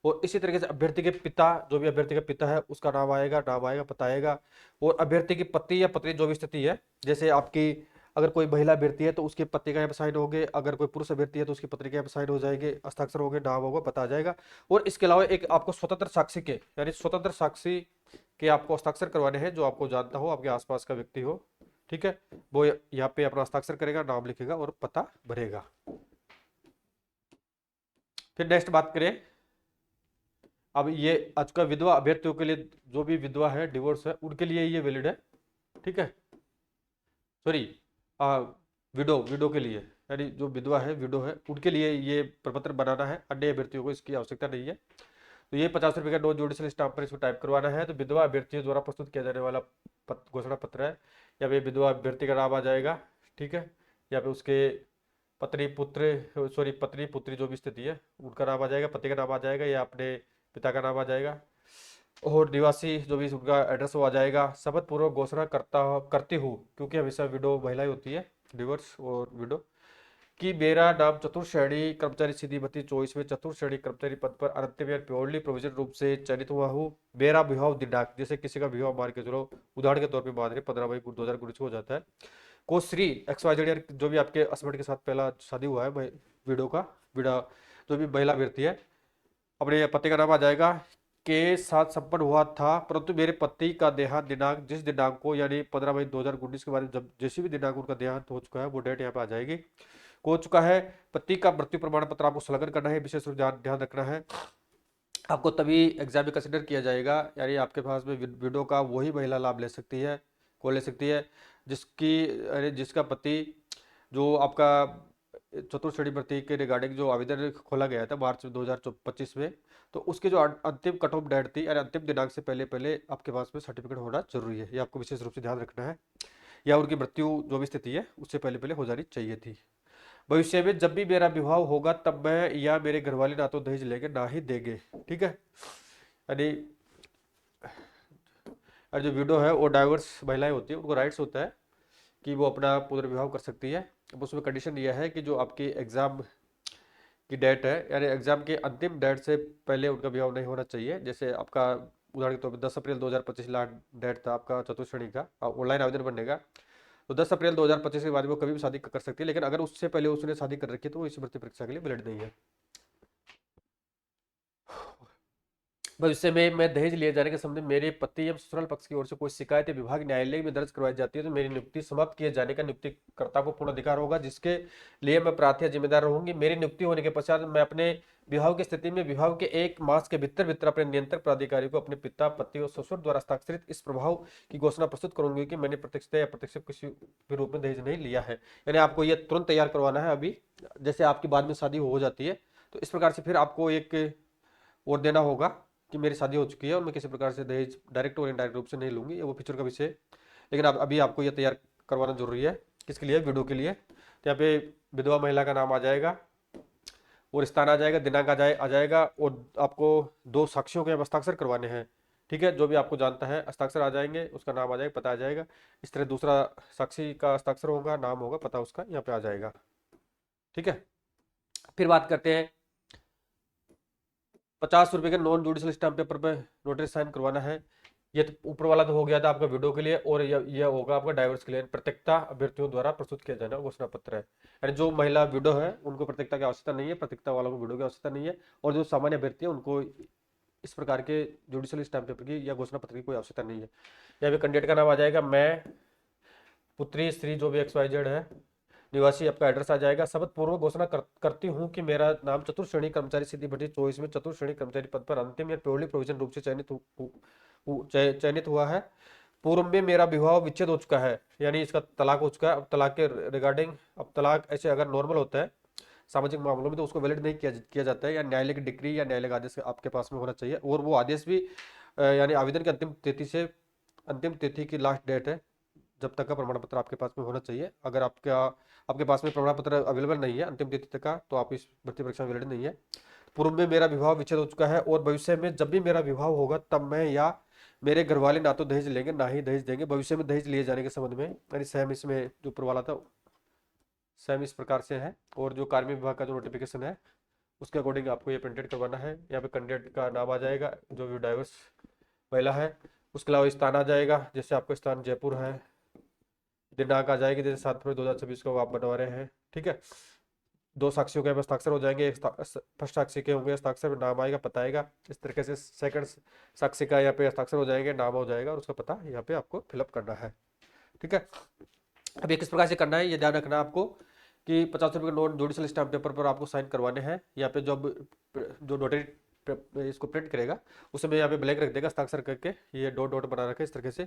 और इसी तरीके से अभ्यर्थी के पिता, जो भी अभ्यर्थी का पिता है उसका नाम आएगा, पता आएगा। और अभ्यर्थी की पति या पत्नी जो भी स्थिति है, जैसे आपकी अगर कोई महिला अभ्यर्थी है तो उसके पति का यहाँ पर साइन हो गए, अगर कोई पुरुष अभ्यर्थी है तो उसकी पत्नी के यहाँ पर साइन हो जाएंगे, हस्ताक्षर हो गए, नाम होगा, पता आ जाएगा। और इसके अलावा एक आपको स्वतंत्र साक्षी के, यानी स्वतंत्र साक्षी के आपको हस्ताक्षर करवाने हैं, जो आपको जानता हो, आपके आसपास का व्यक्ति हो, ठीक है, वो यहाँ पे अपना हस्ताक्षर करेगा, नाम लिखेगा और पता भरेगा। फिर नेक्स्ट बात करें, अब ये आज का विधवा अभ्यर्थियों के लिए, जो भी विधवा है, डिवोर्स है, उनके लिए ये वैलिड है, ठीक है, सॉरी, विडो विडो के लिए, यानी जो विधवा है, विडो है, उनके लिए ये प्रपत्र बनाना है, अन्य अभ्यर्थियों को इसकी आवश्यकता नहीं है। तो ये 50 रुपये का नॉन जुडिशियल स्टाम्प पर इसको टाइप करवाना है। तो विधवा अभ्यर्थियों द्वारा प्रस्तुत किया जाने वाला घोषणा पत्र है, या पे विधवा अभ्यर्थी का नाम आ जाएगा, ठीक है, या पे उसके पत्नी पुत्र, सॉरी पत्नी पुत्री जो भी स्थिति है उनका नाम आ जाएगा, पति का नाम आ जाएगा, या अपने पिता का नाम आ जाएगा, और निवासी जो भी उनका एड्रेस वो आ जाएगा। शपथ पूर्वक घोषणा करती हूँ, क्योंकि हमेशा विडो महिला ही होती है, डिवोर्स और विडो, कि मेरा नाम चतुर्थ श्रेणी कर्मचारी सीधी भर्ती 24 में चतुर्थ श्रेणी कर्मचारी पद पर अंतिम या प्योरली प्रोविजन रूप से चयनित हुआ हूँ। मेरा विवाह दिनांक, जैसे किसी का विवाह मान के चलो, उदाहरण के तौर पे मान रहे 15 मई 2019 को हो जाता है, को श्री XYZ, जो भी आपके हस्बैंड के साथ पहला शादी हुआ है विडो का, विडा जो भी महिला अभ्यर्थी है, अपने पति का नाम आ जाएगा, के साथ संपन्न हुआ था, परंतु मेरे पति का देहांत दिनांक जिस दिनांक को, यानी 15 मई 2019 के बाद जब जैसे भी दिनांक उनका देहांत हो चुका है, वो डेट यहाँ पे आ जाएगी, हो चुका है। पति का मृत्यु प्रमाण पत्र आपको संलग्न करना है, विशेष रूप ध्यान ध्यान रखना है, आपको तभी एग्जाम में कंसिडर किया जाएगा, यानी आपके पास में विडो का वही महिला लाभ ले सकती है, को ले सकती है, जिसकी, यानी जिसका पति, जो आपका चतुर्थ श्रेणी भर्ती के रिगार्डिंग जो आवेदन खोला गया था मार्च 2025 में, तो उसके जो अंतिम कट ऑफ डेट थी, यानी अंतिम दिनांक से पहले पहले आपके पास में सर्टिफिकेट होना जरूरी है, ये आपको विशेष रूप से ध्यान रखना है, या उनकी मृत्यु जो भी स्थिति है उससे पहले पहले हो जानी चाहिए थी। भविष्य में जब भी मेरा विवाह होगा तब मैं या मेरे घर वाले ना तो दहेज लेंगे ना ही देंगे, ठीक है, यानी और जो विडो है वो डाइवर्स महिलाएं होती है, उनको राइट्स होता है कि वो अपना पुनर्विवाह कर सकती है। अब उसमें कंडीशन यह है कि जो आपकी एग्जाम की डेट है, यानी एग्जाम के अंतिम डेट से पहले उनका विवाह नहीं होना चाहिए। जैसे आपका उदाहरण के तौर पर 10 अप्रैल 2025 लास्ट डेट था आपका चतुर्थ श्रेणी का ऑनलाइन आवेदन बनने का, तो 10 अप्रैल 2025 के बाद वो कभी भी शादी कर सकती है, लेकिन अगर उससे पहले उसने शादी कर रखी है तो वो इस भर्ती परीक्षा के लिए वैलिड नहीं है। भविष्य में मैं दहेज लिए जाने के संबंध में मेरे पति या ससुराल पक्ष की ओर से कोई शिकायत विभाग न्यायालय में दर्ज करवाई जाती है तो मेरी नियुक्ति समाप्त किए जाने का नियुक्तिकर्ता को पूर्ण अधिकार होगा, जिसके लिए मैं प्रार्थी या जिम्मेदार रहूंगी। मेरी नियुक्ति होने के पश्चात मैं अपने विवाह की स्थिति में विवाह के 1 मास के भीतर अपने नियंत्रक प्राधिकारी को अपने पिता, पति और ससुर द्वारा हस्ताक्षरित इस प्रभाव की घोषणा प्रस्तुत करूंगी कि मैंने प्रत्यक्ष या अप्रत्यक्ष किसी भी रूप में दहेज नहीं लिया है। यानी आपको यह तुरंत तैयार करवाना है अभी, जैसे आपकी बाद में शादी हो जाती है तो इस प्रकार से फिर आपको एक और देना होगा कि मेरी शादी हो चुकी है और मैं किसी प्रकार से दहेज डायरेक्ट और इनडायरेक्ट रूप से नहीं लूंगी, ये वो फ्यूचर का विषय है। लेकिन अब अभी आपको ये तैयार करवाना जरूरी है, किसके लिए, विडो के लिए। तो यहाँ पे विधवा महिला का नाम आ जाएगा और स्थान आ जाएगा, दिनांक आ जाएगा, और आपको 2 साक्षियों के हस्ताक्षर करवाने हैं, ठीक है, जो भी आपको जानता है हस्ताक्षर आ जाएंगे, उसका नाम आ जाएगा, पता आ जाएगा। इस तरह दूसरा साक्षी का हस्ताक्षर होगा, नाम होगा, पता उसका यहाँ पे आ जाएगा, ठीक है। फिर बात करते हैं 50 रुपए के नॉन जुडिशियल स्टाम्प पेपर पे नोटिस साइन करवाना है। ये तो ऊपर वाला तो हो गया था आपका विडो के लिए, और यह होगा आपका डाइवर्स के लिए। प्रत्यक्षता अभ्यर्थियों द्वारा प्रस्तुत किया जाना घोषणा पत्र है, यानी जो महिला विडो है उनको प्रत्यक्षता की आवश्यकता नहीं है, प्रत्यक्षता वालों को विडो की आवश्यकता नहीं है, और जो सामान्य अभ्यर्थी है उनको इस प्रकार के जुडिशियल स्टाम्प पेपर की या घोषणा पत्र की कोई आवश्यकता नहीं है। यहाँ पे कैंडिडेट का नाम आ जाएगा, मैं, पुत्री, स्त्री जो भी XYZ है, निवासी, आपका एड्रेस आ जाएगा। शपथ पूर्वक घोषणा करती हूँ कि मेरा नाम चतुर्थ श्रेणी कर्मचारी सीधी भर्ती 24 में चतुर्थ श्रेणी कर्मचारी पद पर अंतिम या प्योरली प्रोविजन रूप से चयनित हुआ है। पूर्व में मेरा विवाह विच्छेद हो चुका है, यानी इसका तलाक हो चुका है। अब तलाक के रिगार्डिंग, अब तलाक ऐसे अगर नॉर्मल होता है सामाजिक मामलों में तो उसको वैलिड नहीं किया जाता है, या न्यायालय की डिग्री या न्यायालय का आदेश आपके पास में होना चाहिए, और वो आदेश भी यानी आवेदन की अंतिम तिथि की लास्ट डेट है जब तक का प्रमाण पत्र आपके पास में होना चाहिए। अगर आपके पास में प्रमाण पत्र अवेलेबल नहीं है अंतिम तिथि तक का, तो आप इस भर्ती परीक्षा में वैलिड नहीं है। पूर्व में मेरा विवाह विच्छेद हो चुका है और भविष्य में जब भी मेरा विवाह होगा तब मैं या मेरे घर वाले ना तो दहेज लेंगे ना ही दहेज देंगे। भविष्य में दहेज लिए जाने के संबंध में यानी सहम इसमें जो ऊपर वाला था सहम इस प्रकार से है। और जो कार्मिक विभाग का जो नोटिफिकेशन है उसके अकॉर्डिंग आपको ये प्रिंटेड करवाना है। यहाँ पे कैंडिडेट का नाम आ जाएगा जो भी डाइवर्स महिला है, उसके अलावा स्थान आ जाएगा, जैसे आपका स्थान जयपुर है, दिनांक आ जाएगी जैसे 7 फरवरी 2026 को आप बनवा रहे हैं। ठीक है, 2 साक्षियों के हस्ताक्षर हो जाएंगे, फर्स्ट साक्षी के होंगे हस्ताक्षर, नाम आएगा पता आएगा। इस तरीके से सेकंड साक्षी का यहाँ पे हस्ताक्षर हो जाएंगे, नाम हो जाएगा और उसका पता यहाँ पे आपको फिलअप करना है। ठीक है, अब ये किस प्रकार से करना है ये ध्यान रखना है आपको कि 50 रुपये का नोट जुडिशल स्टाम्प पेपर पर आपको साइन करवाने हैं। यहाँ पे जब जो नोटरी इसको प्रिंट करेगा उसमें यहाँ पे ब्लैक रख देगा हस्ताक्षर करके, ये डॉट डॉट बना रखे इस तरीके से।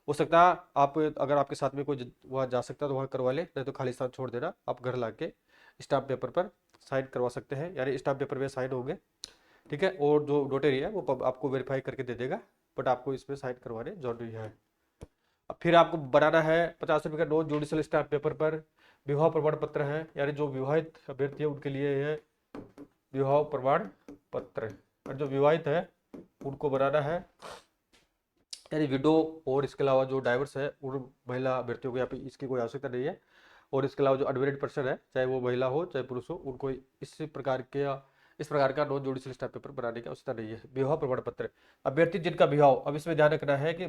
हो सकता है आप अगर आपके साथ में कोई वहाँ जा सकता है तो वहाँ करवा ले, नहीं तो खाली स्थान छोड़ देना, आप घर ला के स्टाम्प पेपर पर साइन करवा सकते हैं, यानी स्टाम्प पेपर में साइन होंगे। ठीक है, और जो नोटरी है वो आपको वेरीफाई करके दे देगा, बट आपको इसमें साइन करवाने जरूरी है। अब फिर आपको बनाना है 50 रुपये का नॉन जुडिशियल स्टाम्प पेपर पर विवाह प्रमाण पत्र है, यानी जो विवाहित अभ्यर्थी है उनके लिए है विवाह प्रमाण पत्र, और जो विवाहित है उनको बनाना है, यानी विडो। और इसके अलावा जो डाइवर्स है उन महिला अभ्यर्थियों को यहाँ पे इसकी कोई आवश्यकता नहीं है। और इसके अलावा जो अनमेरिड पर्सन है चाहे वो महिला हो चाहे पुरुष हो, उनको इस प्रकार का नॉन जुडिशियल स्टाम्प पेपर बनाने की आवश्यकता नहीं है। विवाह प्रमाण पत्र अभ्यर्थी जिनका विवाह, अब इसमें ध्यान रखना है कि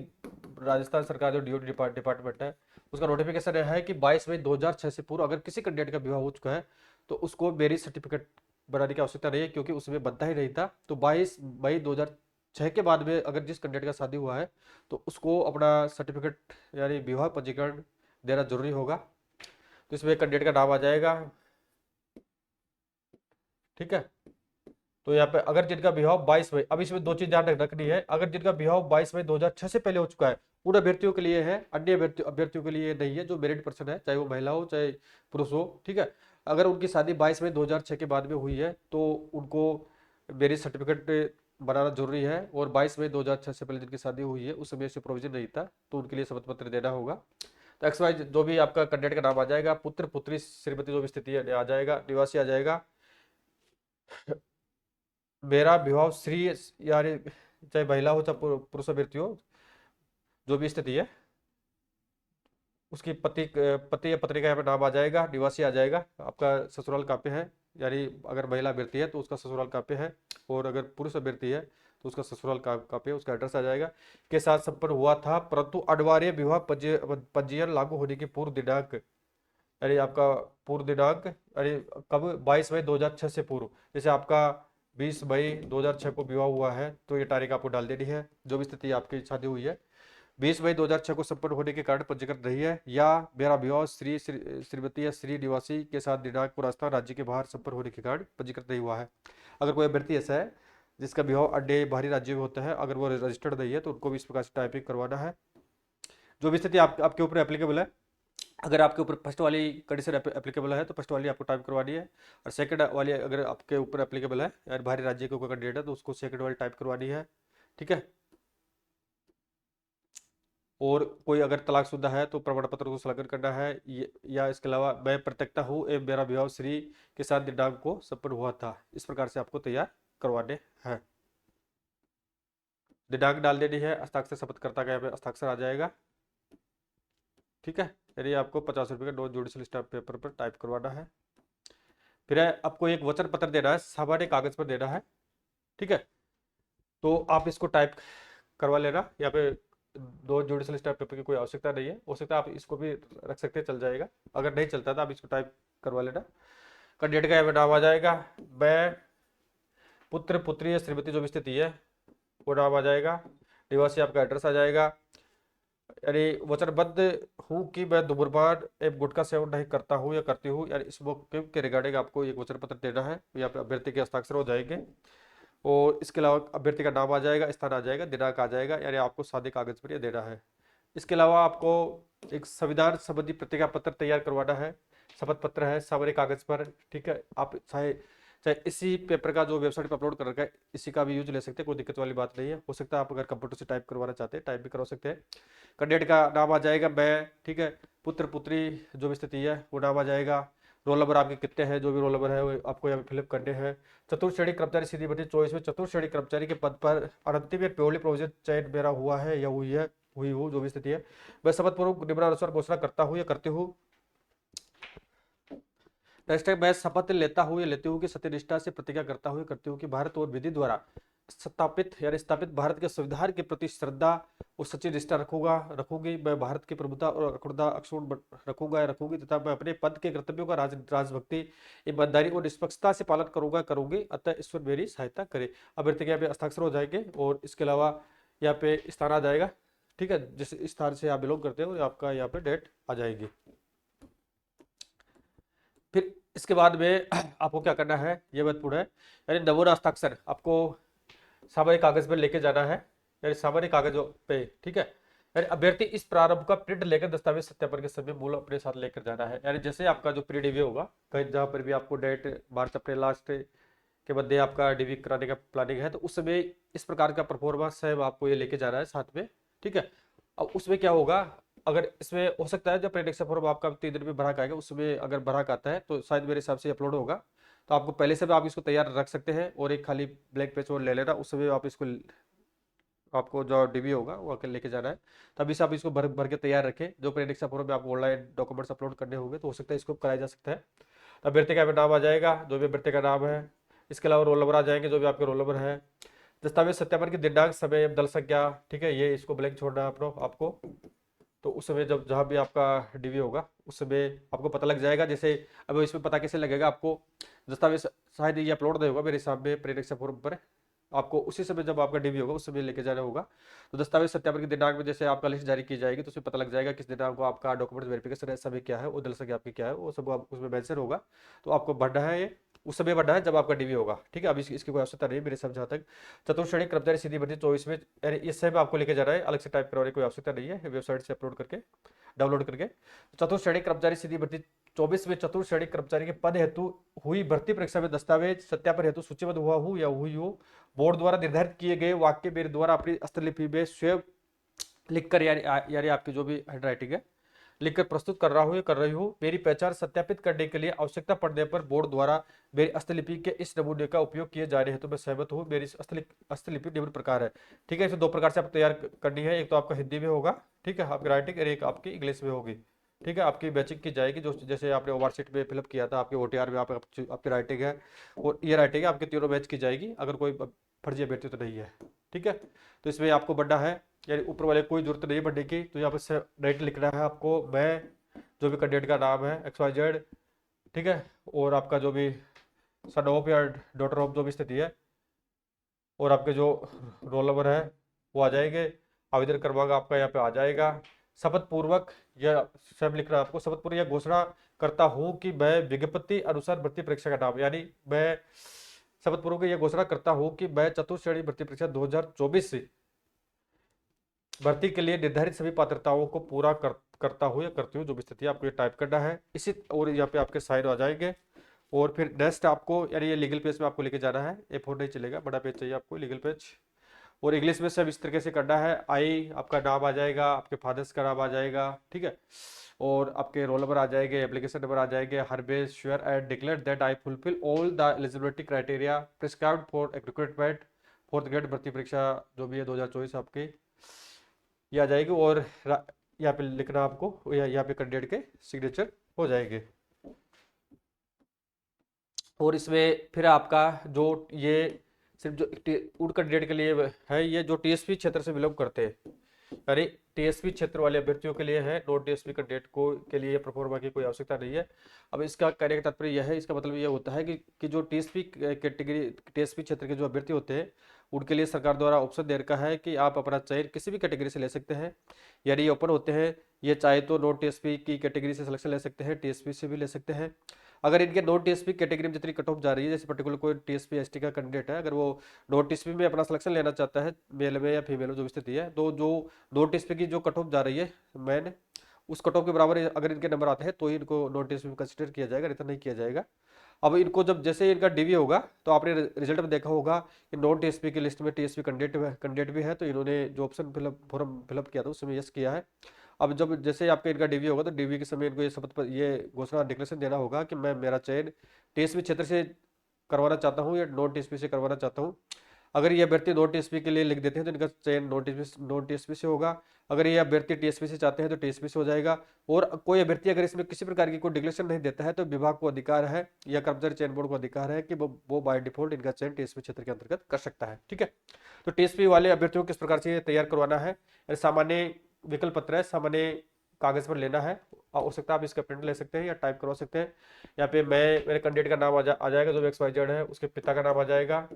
राजस्थान सरकार जो डीओटी डिपार्टमेंट है उसका नोटिफिकेशन है कि 22 मई 2006 से पूर्व अगर किसी कैंडिडेट का विवाह हो चुका है तो उसको मैरिज सर्टिफिकेट बनाने की आवश्यकता नहीं है, क्योंकि उसमें बनता ही नहीं था। तो 22 मई 2006 के बाद में अगर जिस कैंडिडेट का शादी हुआ है तो उसको अपना सर्टिफिकेट यानी विवाह पंजीकरण देना जरूरी होगा। तो इसमें कैंडिडेट का नाम आ जाएगा। ठीक है, तो यहाँ पे अगर जिनका विवाह 22 मई, अब इसमें दो चीज ध्यान रखनी है, अगर जिनका विवाह 22 मई 2006 से पहले हो चुका है उन अभ्यर्थियों के लिए है, अन्य अभ्यर्थियों के लिए नहीं है। जो मैरिड पर्सन है चाहे वो महिला हो चाहे पुरुष हो, ठीक है, अगर उनकी शादी 22 मई 2006 के बाद में हुई है तो उनको मैरिज सर्टिफिकेट बनाना जरूरी है। और 22 मई 2006 से पहले जिनकी शादी हुई है उस समय से प्रोविजन नहीं था तो उनके लिए शपथ पत्र देना होगा। तो एक्स वाई जो भी आपका कैंडिडेट का नाम आ जाएगा, पुत्र पुत्री श्रीमती जो भी स्थिति है आ जाएगा, निवासी आ जाएगा, मेरा विवाह श्री यानी चाहे महिला हो चाहे पुरुष अभ्यर्थी हो, जो भी स्थिति है उसकी पति या पत्नी का यहाँ पे नाम आ जाएगा, निवासी आ जाएगा, आपका ससुराल कहाँ पे है, यानी अगर महिला अभ्यर्थी है तो उसका ससुराल कहाँ पे है, और अगर पुरुष अभ्यर्थी है तो उसका ससुराल कहाँ पे है, उसका एड्रेस आ जाएगा। के साथ संपन्न हुआ था परंतु अनिवार्य विवाह पंजीयन लागू होने की पूर्व दिनांक, यानी आपका पूर्व दिनांक यानी कब 22 मई 2006 से पूर्व, जैसे आपका 20 मई 2006 को विवाह हुआ है तो ये तारीख आपको डाल देनी है। जो भी स्थिति आपकी शादी हुई है 20 मई 2006 को संपन्न होने के कारण पंजीकृत नहीं है, या मेरा विवाह श्रीमती या श्री निवासी के साथ दिनांक को राजस्थान राज्य के बाहर संपन्न होने के कारण पंजीकृत नहीं हुआ है। अगर कोई अभ्यर्थी ऐसा है जिसका विवाह अन्य बाहरी राज्य में होता है, अगर वो रजिस्टर्ड नहीं है तो उनको भी इस प्रकार से टाइपिंग करवाना है। जो भी स्थिति आपके ऊपर एप्लीकेबल है, अगर आपके ऊपर फर्स्ट वाली कंडीशन एप्लीकेबल है तो फर्स्ट वाली आपको टाइप करवानी है, और सेकंड वाली अगर आपके ऊपर एप्लीकेबल है यार बाहरी राज्य का कोई कैंडिडेट है तो उसको सेकंड वाली टाइप करवानी है। ठीक है, और कोई अगर तलाकशुदा है तो प्रमाण पत्र को संलग्न करना है, या इसके अलावा मैं प्रत्यक्षता हूँ एवं मेरा विवाह श्री के साथ दिनांक को संपन्न हुआ था, इस प्रकार से आपको तैयार करवाने हैं। दिनांक डाल देनी है, हस्ताक्षर शपथकर्ता का यहाँ पे हस्ताक्षर आ जाएगा। ठीक है, यानी आपको 50 रुपये का नॉन जुडिशियल स्टाम्प पेपर पर टाइप करवाना है। फिर आपको एक वचन पत्र देना है, सामान्य कागज पर देना है। ठीक है, तो आप इसको टाइप करवा लेना, यहाँ पे दो जुडिशियल स्टाम्प पेपर की कोई आवश्यकता नहीं है, हो सकता है आप इसको भी रख सकते हैं, चल जाएगा, अगर नहीं चलता तो आप इसको टाइप करवा लेना। कैंडिडेट का यहाँ पे नाम आ जाएगा, मैं पुत्र पुत्री या श्रीमती जो भी स्थिति है वो नाम आ जाएगा, निवासी आपका एड्रेस आ जाएगा, यानी वचनबद्ध हूँ कि मैं धूम्रपान एवं गुटखा सेवन नहीं करता हूँ या करती हूँ, यानी स्मोकिंग के रिगार्डिंग आपको एक वचन पत्र देना है, यहाँ पे अभ्यर्थी के हस्ताक्षर हो जाएंगे। और इसके अलावा अभ्यर्थी का नाम आ जाएगा, स्थान आ जाएगा, दिनांक आ जाएगा, यानी आपको सादे कागज पर यह देना है। इसके अलावा आपको एक संविधान संबंधी प्रतिज्ञा पत्र तैयार करवाना है, शपथ पत्र है सामने कागज पर। ठीक है, आप चाहे चाहे इसी पेपर का जो वेबसाइट पर अपलोड कर रखा है इसी का भी यूज ले सकते हैं, कोई दिक्कत वाली बात नहीं है। हो सकता है आप अगर कंप्यूटर से टाइप करवाना चाहते हैं टाइप भी करवा सकते हैं। कैंडिडेट का नाम आ जाएगा मैं, ठीक है, पुत्र पुत्री जो भी स्थिति है वो नाम आ जाएगा, रोल नंबर आपके कितने हैं, जो भी रोल नंबर है वो आपको यहाँ पे फिलअप करने हैं। चतुर्थ श्रेणी कर्मचारी सीधी भर्ती 24 में चतुर्थ श्रेणी कर्मचारी के पद पर अंतिम या प्योरली प्रोविजन चयन मेरा हुआ है या हुई है, हुई हो जो भी स्थिति है, मैं शपथ पूर्वक निम्नानुसार घोषणा करता हूँ या करती हूँ। नेक्स्ट है, मैं शपथ लेता हूँ या लेती हूँ कि सत्यनिष्ठा से प्रतिज्ञा करता हूँ या करती हूँ कि भारत और विधि द्वारा स्थापित यानी स्थापित भारत के संविधान के प्रति श्रद्धा और सच्ची निष्ठा रखूंगा रखूंगी। मैं भारत की प्रभुता और अखंडता अक्षुण्ण रखूंगा या रखूंगी तथा मैं अपने पद के कर्तव्यों का राजभक्ति, ईमानदारी और निष्पक्षता से पालन करूंगा करूंगी। अतः ईश्वर मेरी सहायता करे। अभ्यर्थी के यहाँ पे हस्ताक्षर हो जाएंगे और इसके अलावा यहाँ पे स्थान आ जाएगा। ठीक है, जिस स्थान से आप बिलोंग करते हो आपका यहाँ पे डेट आ जाएगी। फिर इसके बाद में आपको क्या करना है ये महत्वपूर्ण है, यानी नमूना हस्ताक्षर आपको सामान्य कागज पर लेके जाना है, यानी सामान्य कागजों पे। ठीक है, यानी अभ्यर्थी इस प्रारंभ का प्रिंट लेकर दस्तावेज सत्यापन के समय मूल अपने साथ लेकर जाना है। यानी जैसे आपका जो प्री डीवी होगा, कहीं जहाँ पर भी आपको डेट मार्च अप्रैल लास्ट के मध्य आपका डीवी कराने का प्लानिंग है, तो उस समय इस प्रकार का परफॉर्मेंस है आपको ये लेके जाना है साथ में। ठीक है, अब उसमें क्या होगा, अगर इसमें हो सकता है जब परीक्षा फॉर्म आपका 3 दिन में भरा आएगा, उसमें अगर भरा आता है तो शायद मेरे हिसाब से अपलोड होगा, तो आपको पहले से भी आप इसको तैयार रख सकते हैं और एक खाली ब्लैंक पेज और ले लेना, उस समय आप इसको आपको जो डीबी होगा वो आकर लेके जाना है। तभी से आप इसको भर भर के तैयार रखें। जो परीक्षा फॉर्म में आपको ऑनलाइन डॉक्यूमेंट्स अपलोड करने होंगे तो हो सकता है इसको कराया जा सकता है। तो अभ्यर्थी का नाम आ जाएगा, जो भी अभ्यर्थी का नाम है। इसके अलावा रोल नंबर आ जाएंगे, जो भी आपके रोल नंबर है। दस्तावेज सत्यापन की दिनांक, समय, दल संख्या। ठीक है, ये इसको ब्लैंक छोड़ना है आपको। तो उस समय जब जहाँ भी आपका डीवी होगा उस समय आपको पता लग जाएगा। जैसे अब इसमें पता कैसे लगेगा आपको, दस्तावेज शायद ये अपलोड नहीं होगा मेरे हिसाब में परीक्षा फॉर्म पर, आपको उसी समय जब आपका डीवी होगा उस समय लेके जाना होगा। तो दस्तावेज सत्यापन की दिनांक में जैसे आपका लिस्ट जारी की जाएगी तो उसमें पता लग जाएगा किस दिनांक को आपका डॉक्यूमेंट वेरिफिकेशन है, समय क्या है, वो दल संख्या आपकी क्या है, वो सब उसमें मेंशन होगा। तो आपको बढ़ना है ये उस समय बढ़ना है जब आपका डीवी होगा। ठीक है, अब इसकी कोई आवश्यकता नहीं है मेरे समझ तक। चतुर्थ श्रेणी कर्मचारी सीधी भर्ती 24 में, यानी इस समय आपको लेके जाना है, अलग से टाइप करवाने की कोई आवश्यकता नहीं है, वेबसाइट से अपलोड करके डाउनलोड करके। चतुर्थ श्रेणी कर्मचारी सीधी भर्ती 24 में चतुर्थ श्रेणी कर्मचारी के पद हेतु हुई भर्ती परीक्षा में दस्तावेज सत्यापन हेतु सूचीबद्ध हुआ हूँ या हुई हो, बोर्ड द्वारा निर्धारित किए गए वाक्य मेरे द्वारा अपनी हस्तलिपि में स्वयं लिखकर, यानी आपकी जो भी हैंड राइटिंग है लिखकर प्रस्तुत कर रहा हूँ या कर रही हूँ। मेरी पहचान सत्यापित करने के लिए आवश्यकता पड़ने पर बोर्ड द्वारा मेरी हस्तलिपि के इस नमूने का उपयोग किए जाने हेतु मैं सहमत हूँ। मेरी हस्तलिपि निम्न प्रकार है। ठीक है, इसे 2 प्रकार से आप तैयार करनी है, एक तो आपका हिंदी में होगा, ठीक है, आपकी राइटिंग, और एक आपकी इंग्लिश में होगी। ठीक है, आपकी मैचिंग की जाएगी, जो जैसे आपने ओवरशीट में फिलअप किया था आपके ओटीआर में आपकी राइटिंग है और ये राइटिंग है, आपकी तीनों मैच की जाएगी, अगर कोई फर्जी अभ्यर्थी तो नहीं है। ठीक है, तो इसमें आपको बढ़ना है, यानी ऊपर वाले कोई जरूरत नहीं बढ़ने की। तो यहाँ पर राइट लिखना है आपको, मैं, जो भी कैंडिडेट का नाम है XYZ, ठीक है, और आपका जो भी सन ऑफ या डॉटर ऑफ जो भी स्थिति है, और आपके जो रोल नंबर है वो आ जाएंगे। आवेदन क्रमांक आपका यहाँ पे आ जाएगा। शपथ पूर्वक यह सब लिख रहा है आपको, शपथ पूर्वक यह घोषणा करता हूँ कि मैं विज्ञप्ति अनुसार भर्ती परीक्षा का नाम, यानी मैं शपथ पूर्वक यह घोषणा करता हूँ कि मैं चतुर्थ श्रेणी भर्ती परीक्षा 2024 से भर्ती के लिए निर्धारित सभी पात्रताओं को पूरा करता हूँ या करती हूँ, जो भी स्थिति है आपको ये टाइप करना है इसी, और यहाँ पे आपके साइन आ जाएंगे। और फिर नेक्स्ट आपको, यानी ये लीगल पेज में आपको लेके जाना है, A4 नहीं चलेगा, बड़ा पेज चाहिए आपको, लीगल पेज। और इंग्लिश में सब इस तरीके से करना है। आई आपका नाम आ जाएगा, आपके फादर्स का नाम आ जाएगा, ठीक है, और आपके रोल नंबर आ जाएंगे, एप्लीकेशन नंबर आ जाएंगे। Hereby sure and declare that I fulfil all the eligibility criteria prescribed for recruitment 4th grade भर्ती परीक्षा जो भी है 2024 आपकी, ये आ जाएगी। और यहाँ पे लिखना आपको, यहाँ पे कैंडिडेट के सिग्नेचर हो जाएंगे। और इसमें फिर आपका जो ये सिर्फ जो उन कैंडिडेट के लिए है, ये जो टीएसपी क्षेत्र से बिलोंग करते हैं, यानी टीएसपी क्षेत्र वाले अभ्यर्थियों के लिए है, नॉन टीएसपी कैंडिडेट को के लिए प्रोफार्मा की कोई आवश्यकता नहीं है। अब इसका कहने का तात्पर्य यह है, इसका मतलब यह होता है कि जो टीएसपी कैटेगरी टीएसपी क्षेत्र के जो अभ्यर्थी होते हैं उनके लिए सरकार द्वारा ऑप्शन दे रखा है कि आप अपना चयन किसी भी कैटेगरी से ले सकते हैं, यानी ये ओपन होते हैं। ये चाहे तो नॉन टीएसपी की कैटेगरी से सिलेक्शन ले सकते हैं, टीएसपी से भी ले सकते हैं। अगर इनके नॉन टीएसपी कैटेगरी में जितनी कट ऑफ जा रही है, जैसे पर्टिकुलर कोई टीएसपी एसटी का कैंडिडेट है, अगर वो नॉन टीएसपी में अपना सिलेक्शन लेना चाहता है, मेल में या फीमेल में जो भी स्थिति है, तो जो नॉन टीएसपी की जो कट ऑफ जा रही है मैन, उस कट ऑफ के बराबर अगर इनके नंबर आते हैं तो ही इनको नॉन टीएसपी में कंसिडर किया जाएगा, नहीं तो नहीं किया जाएगा। अब इनको जब जैसे इनका डीवी होगा तो आपने रिजल्ट में देखा होगा कि नॉन टीएसपी की लिस्ट में टीएसपी कैंडिडेट भी है, तो इन्होंने जो ऑप्शन फॉर्म फिलअप किया था उसमें यस किया है। अब जब जैसे आपका इनका डीवी होगा तो डीवी के समय इनको ये शपथ पर ये घोषणा डिक्लेरेशन देना होगा कि मैं मेरा चयन टीएसपी क्षेत्र से करवाना चाहता हूँ या नॉन टीएसपी से करवाना चाहता हूँ। अगर ये अभ्यर्थी नॉन टीएसपी के लिए लिख देते हैं तो इनका चयन नॉन टीएसपी से होगा। अगर ये अभ्यर्थी टीएसपी से चाहते हैं तो टीएसपी से हो जाएगा। और कोई अभ्यर्थी अगर इसमें किसी प्रकार की कोई डिक्लेरेशन नहीं देता है तो विभाग को अधिकार है या कर्मचारी चयन बोर्ड को अधिकार है कि वो बाय डिफॉल्ट इनका चयन टीएसपी क्षेत्र के अंतर्गत कर सकता है। ठीक है, तो टीएसपी वाले अभ्यर्थियों को किस प्रकार से तैयार करवाना है, सामान्य विकल्प पत्र है, सामान्य कागज पर लेना है, आवश्यकता आप इसका प्रिंट ले सकते हैं या टाइप करवा सकते हैं। यहाँ पे मेरे कैंडिडेट का नाम आ जाएगा, जो भी XYZ है, उसके पिता का नाम आ जाएगा,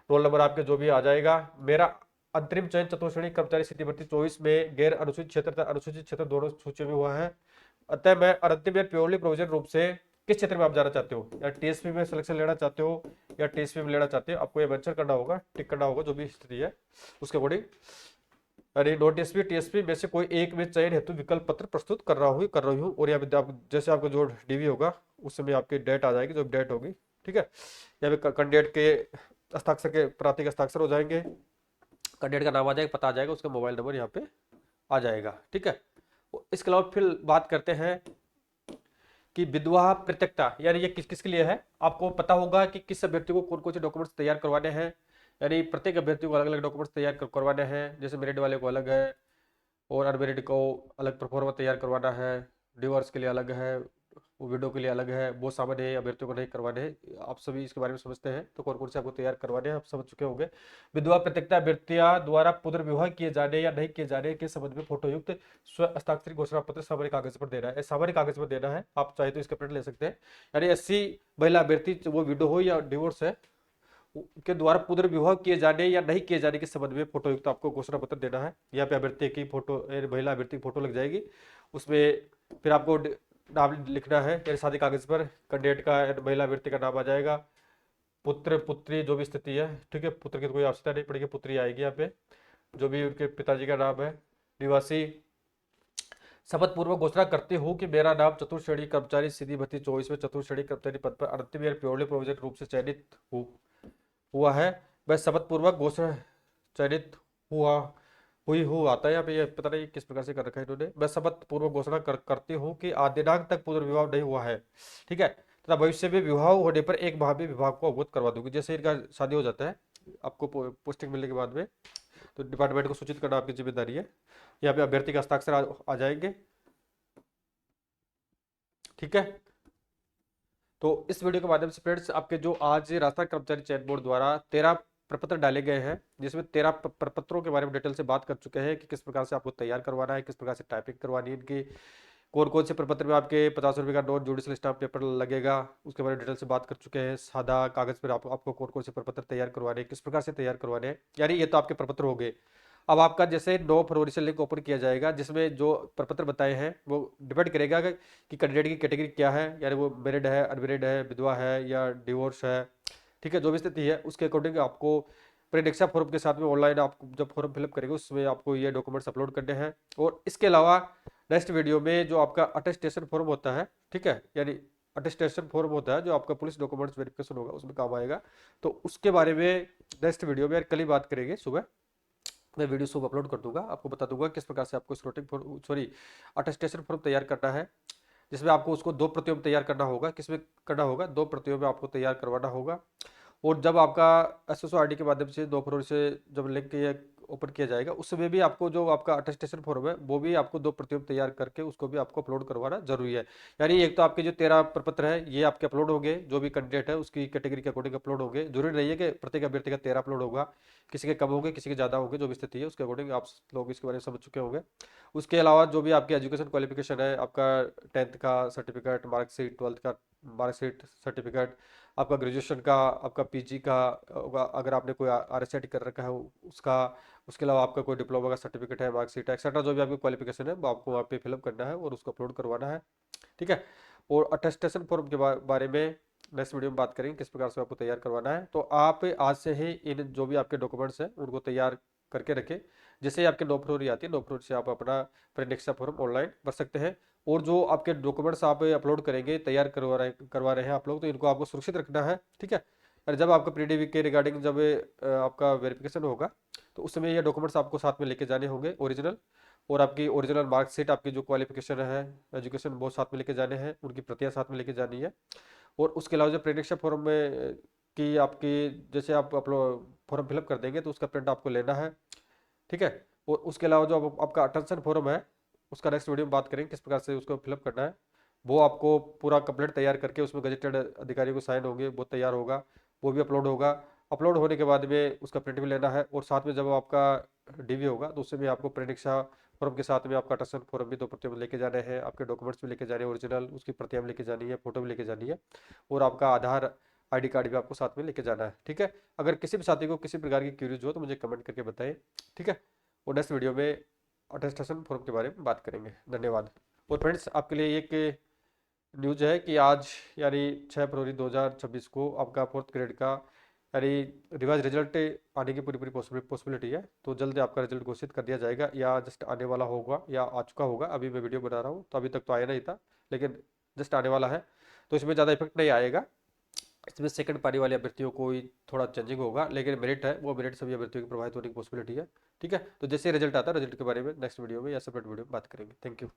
रोल नंबर आपके जो भी आ जाएगा। मेरा अंतरिम चयन चतुर्थ कर्मचारी स्थिति भर्ती 24 में गैर अनुसूचित क्षेत्र तथा अनुसूचित क्षेत्र दोनों सूचियों में हुआ है। अतः मैं अंतिम या प्योरली प्रोविजन रूप से किस क्षेत्र में आप जाना चाहते हो, या टीएसपी में सिलेक्शन लेना चाहते हो या टीएसपी में लेना चाहते हो, आपको ये मेंशन करना होगा, टिक करना होगा जो भी स्थिति है उसके अकॉर्डिंग। अरे नॉन टीएसपी टीएसपी में से कोई एक में चयन हेतु विकल्प पत्र प्रस्तुत कर रही हूँ। और यहाँ पे आप जैसे आपका जो डीवी होगा उस समय आपकी डेट आ जाएगी, जो डेट होगी। ठीक है, यहाँ पे कैंडिडेट के हस्ताक्षर के प्रातिक हस्ताक्षर हो जाएंगे, कैंडिडेट का नाम आ जाएगा, पता आ जाएगा, उसका मोबाइल नंबर यहाँ पे आ जाएगा। ठीक है, इसके अलावा फिर बात करते हैं कि विधवा पृथकता, यानी ये किस किस के लिए है। आपको पता होगा कि किस अभ्यर्थी को कौन कौन से डॉक्यूमेंट्स तैयार करवाने हैं, यानी प्रत्येक अभ्यर्थी को अलग अलग डॉक्यूमेंट्स तैयार करवाने हैं। जैसे मेरिट वाले को अलग है और अनमेरिट को अलग प्रोफार्मा तैयार करवाना है, डिवोर्स के लिए अलग है, विडो के लिए अलग है, वो सामान्य अभ्यर्थियों को नहीं करवाने हैं। आप सभी इसके बारे में समझते हैं, तो कौन कौन से आपको तैयार करवाने हैं आप समझ चुके होंगे। विधवा पृथकता अभ्यर्थियों द्वारा पुनर्विवाह किए जाने या नहीं किए जाने के संबंध में फोटोयुक्त स्व हस्ताक्षरित घोषणा पत्र सामान्य कागज पर देना है, सामान्य कागज पर देना है। आप चाहे तो इसका प्रिंट ले सकते हैं। यानी 80 महिला अभ्यर्थी, वो विडो हो या डिवोर्स है, के द्वारा पुनर्विवाह किए जाने या नहीं किए जाने के संबंध में फोटोयुक्त आपको घोषणा पत्र देना है। यहाँ पे अभ्यर्थी की फोटो, महिला अभ्यर्थी की फोटो लग जाएगी, उसमें फिर आपको नाम लिखना है, यानी शादी कागज पर कैंडिडेट का, महिला अभ्यर्थी का नाम आ जाएगा, पुत्र पुत्री जो भी स्थिति है। ठीक है, पुत्र की कोई आवश्यकता नहीं पड़ेगी, पुत्री आएगी यहाँ पे, जो भी उनके पिताजी का नाम है। निवासी, शपथ पूर्वक घोषणा करते हो कि मेरा नाम चतुर्थ श्रेणी कर्मचारी सीधी भर्ती 24 में चतुर्थ श्रेणी कर्मचारी पद पर अंतिम या प्योरली प्रोविजन रूप से चयनित हुआ है। मैं शपथ पूर्वक घोषणा चयनित हुई हूँ आता है यहाँ पे, ये पता नहीं किस प्रकार से कर रखा है इन्होंने। मैं शपथ पूर्वक घोषणा करती हूँ कि आज दिनांक तक पुनर्विवाह नहीं हुआ है। ठीक है, तथा भविष्य में विवाह होने पर एक माह में विभाग को अवगत करवा दूंगी। जैसे इनका शादी हो जाता है, आपको पोस्टिंग मिलने के बाद में, तो डिपार्टमेंट को सूचित करना आपकी जिम्मेदारी है। यहाँ पे अभ्यर्थी का हस्ताक्षर आ जाएंगे। ठीक है, तो इस वीडियो के माध्यम से फ्रेंड्स आपके जो आज राजस्थान कर्मचारी चयन बोर्ड द्वारा 13 प्रपत्र डाले गए हैं, जिसमें 13 प्रपत्रों के बारे में डिटेल से बात कर चुके हैं कि किस प्रकार से आपको तैयार करवाना है, किस प्रकार से टाइपिंग करवानी है इनकी, कौन कौन से प्रपत्र में आपके 50 रुपये का नॉन जुडिशियल स्टाम्प पेपर लगेगा, उसके बारे में डिटेल से बात कर चुके हैं। सादा कागज पर आपको कौन कौन से प्रपत्र तैयार करवाने हैं, किस प्रकार से तैयार करवाने हैं, यानी ये तो आपके प्रपत्र हो गए। अब आपका जैसे 9 फरवरी से लिंक ओपन किया जाएगा, जिसमें जो प्रपत्र बताए हैं वो डिपेंड करेगा कि कैंडिडेट की कैटेगरी क्या है, यानी वो मैरिड है, अनमैरिड है, विधवा है या डिवोर्स है। ठीक है, जो भी स्थिति है उसके अकॉर्डिंग आपको परीक्षा फॉर्म के साथ में ऑनलाइन आप जब फॉर्म फिलअप करेंगे उसमें आपको ये डॉक्यूमेंट्स अपलोड करने हैं। और इसके अलावा नेक्स्ट वीडियो में जो आपका अटेस्टेशन फॉर्म होता है, ठीक है, यानी अटेस्टेशन फॉर्म होता है जो आपका पुलिस डॉक्यूमेंट्स वेरिफिकेशन होगा उसमें काम आएगा, तो उसके बारे में नेक्स्ट वीडियो में कल ही बात करेंगे। सुबह मैं वीडियो सुबह अपलोड कर दूंगा, आपको बता दूंगा किस प्रकार से आपको अटेस्टेशन फॉर्म तैयार करना है, जिसमें आपको उसको 2 प्रतियों में तैयार करना होगा। किसमें करना होगा? 2 प्रतियों में आपको तैयार करवाना होगा। और जब आपका SSO ID के माध्यम से 2 फरवरी से जब लिंक ये ओपन किया जाएगा, उसमें भी आपको जो आपका अटेस्टेशन फॉर्म है वो भी आपको 2 प्रतियों में तैयार करके उसको भी आपको अपलोड करवाना जरूरी है। यानी एक तो आपके जो 13 प्रपत्र है ये आपके अपलोड होंगे, जो भी कैंडिडेट है उसकी कैटेगरी के अकॉर्डिंग अपलोड होंगे। जरूरी नहीं है कि प्रत्येक अभ्यर्थी का 13 अपलोड होगा, किसी के कम होंगे, किसी के ज़्यादा होंगे, जो भी स्थिति है उसके अकॉर्डिंग आप लोग इसके बारे में समझ चुके होंगे। उसके अलावा जो भी आपकी एजुकेशन क्वालिफिकेशन है, आपका 10th का सर्टिफिकेट, मार्कशीट, 12th का मार्कशीट सर्टिफिकेट, आपका ग्रेजुएशन का, आपका PG का, अगर आपने कोई RSIT कर रखा है उसका, उसके अलावा आपका कोई डिप्लोमा का सर्टिफिकेट है, मार्कशीट है, एक्सेट्रा जो भी आपकी क्वालिफिकेशन है वो आपको वहाँ पे फिलअप करना है और उसको अपलोड करवाना है। ठीक है, और अटेस्टेशन फॉर्म के बारे में नेक्स्ट वीडियो में बात करेंगे किस प्रकार से आपको तैयार करवाना है। तो आप आज से ही इन जो भी आपके डॉक्यूमेंट्स हैं उनको तैयार करके रखें। जैसे ही आपके 9 फरवरी आती है, 9 फरवरी से आप अपना परीक्षा फॉर्म ऑनलाइन भर सकते हैं। और जो आपके डॉक्यूमेंट्स आप अपलोड करेंगे, तैयार करवा रहे हैं आप लोग, तो इनको आपको सुरक्षित रखना है। ठीक है, और जब आपका प्री-DV के रिगार्डिंग जब आपका वेरिफिकेशन होगा तो उस समय ये डॉक्यूमेंट्स आपको साथ में लेके जाने होंगे ओरिजिनल। और आपकी ओरिजिनल मार्कशीट, आपकी जो क्वालिफिकेशन है, एजुकेशन, वो साथ में लेके जाने हैं, उनकी प्रतियां साथ में लेके जानी है। और उसके अलावा जो परीक्षा फॉर्म में कि आपकी, जैसे आप अपलोड फॉर्म फिलअप कर देंगे तो उसका प्रिंट आपको लेना है, ठीक है। और उसके अलावा जो आपका अटेंशन फॉर्म है, उसका नेक्स्ट वीडियो में बात करेंगे किस प्रकार से उसको फिलअप करना है। वो आपको पूरा कंप्लीट तैयार करके उसमें गजेटेड अधिकारी को साइन होंगे, वो तैयार होगा, वो भी अपलोड होगा। अपलोड होने के बाद में उसका प्रिंट भी लेना है। और साथ में जब आपका डीवी होगा तो उससे भी आपको परीक्षा फॉर्म के साथ में आपका अटेंशन फॉर्म भी 2 प्रतियां में लेके जाने हैं, आपके डॉक्यूमेंट्स भी लेके जाने हैं, ओरिजिनल उसकी प्रतियां भी लेके जानी है, फोटो भी लेके जानी है। और आपका आधार आईडी कार्ड भी आपको साथ में लेके जाना है, ठीक है। अगर किसी भी साथी को किसी प्रकार की क्यूरीज हो तो मुझे कमेंट करके बताएं, ठीक है। और नेक्स्ट वीडियो में अटेस्टेशन फॉर्म के बारे में बात करेंगे। धन्यवाद। और फ्रेंड्स, आपके लिए एक न्यूज है कि आज यानी 6 फरवरी 2026 को आपका फोर्थ ग्रेड का यानी रिवाइज रिजल्ट आने की पूरी पूरी पॉसिबिलिटी है। तो जल्द आपका रिजल्ट घोषित कर दिया जाएगा, या जस्ट आने वाला होगा या आ चुका होगा। अभी मैं वीडियो बना रहा हूँ तो अभी तक तो आया नहीं था, लेकिन जस्ट आने वाला है। तो इसमें ज़्यादा इफेक्ट नहीं आएगा। इसमें सेकंड पारी वाले अभ्यर्थियों को ही थोड़ा चेंजिंग होगा, लेकिन मेरिट है, वो मेरिट सभी अभ्यर्थियों की प्रभावित होने की पॉसिबिलिटी है, ठीक है। तो जैसे रिजल्ट आता है, रिजल्ट के बारे में नेक्स्ट वीडियो में या सेपरेट वीडियो में बात करेंगे। Thank you.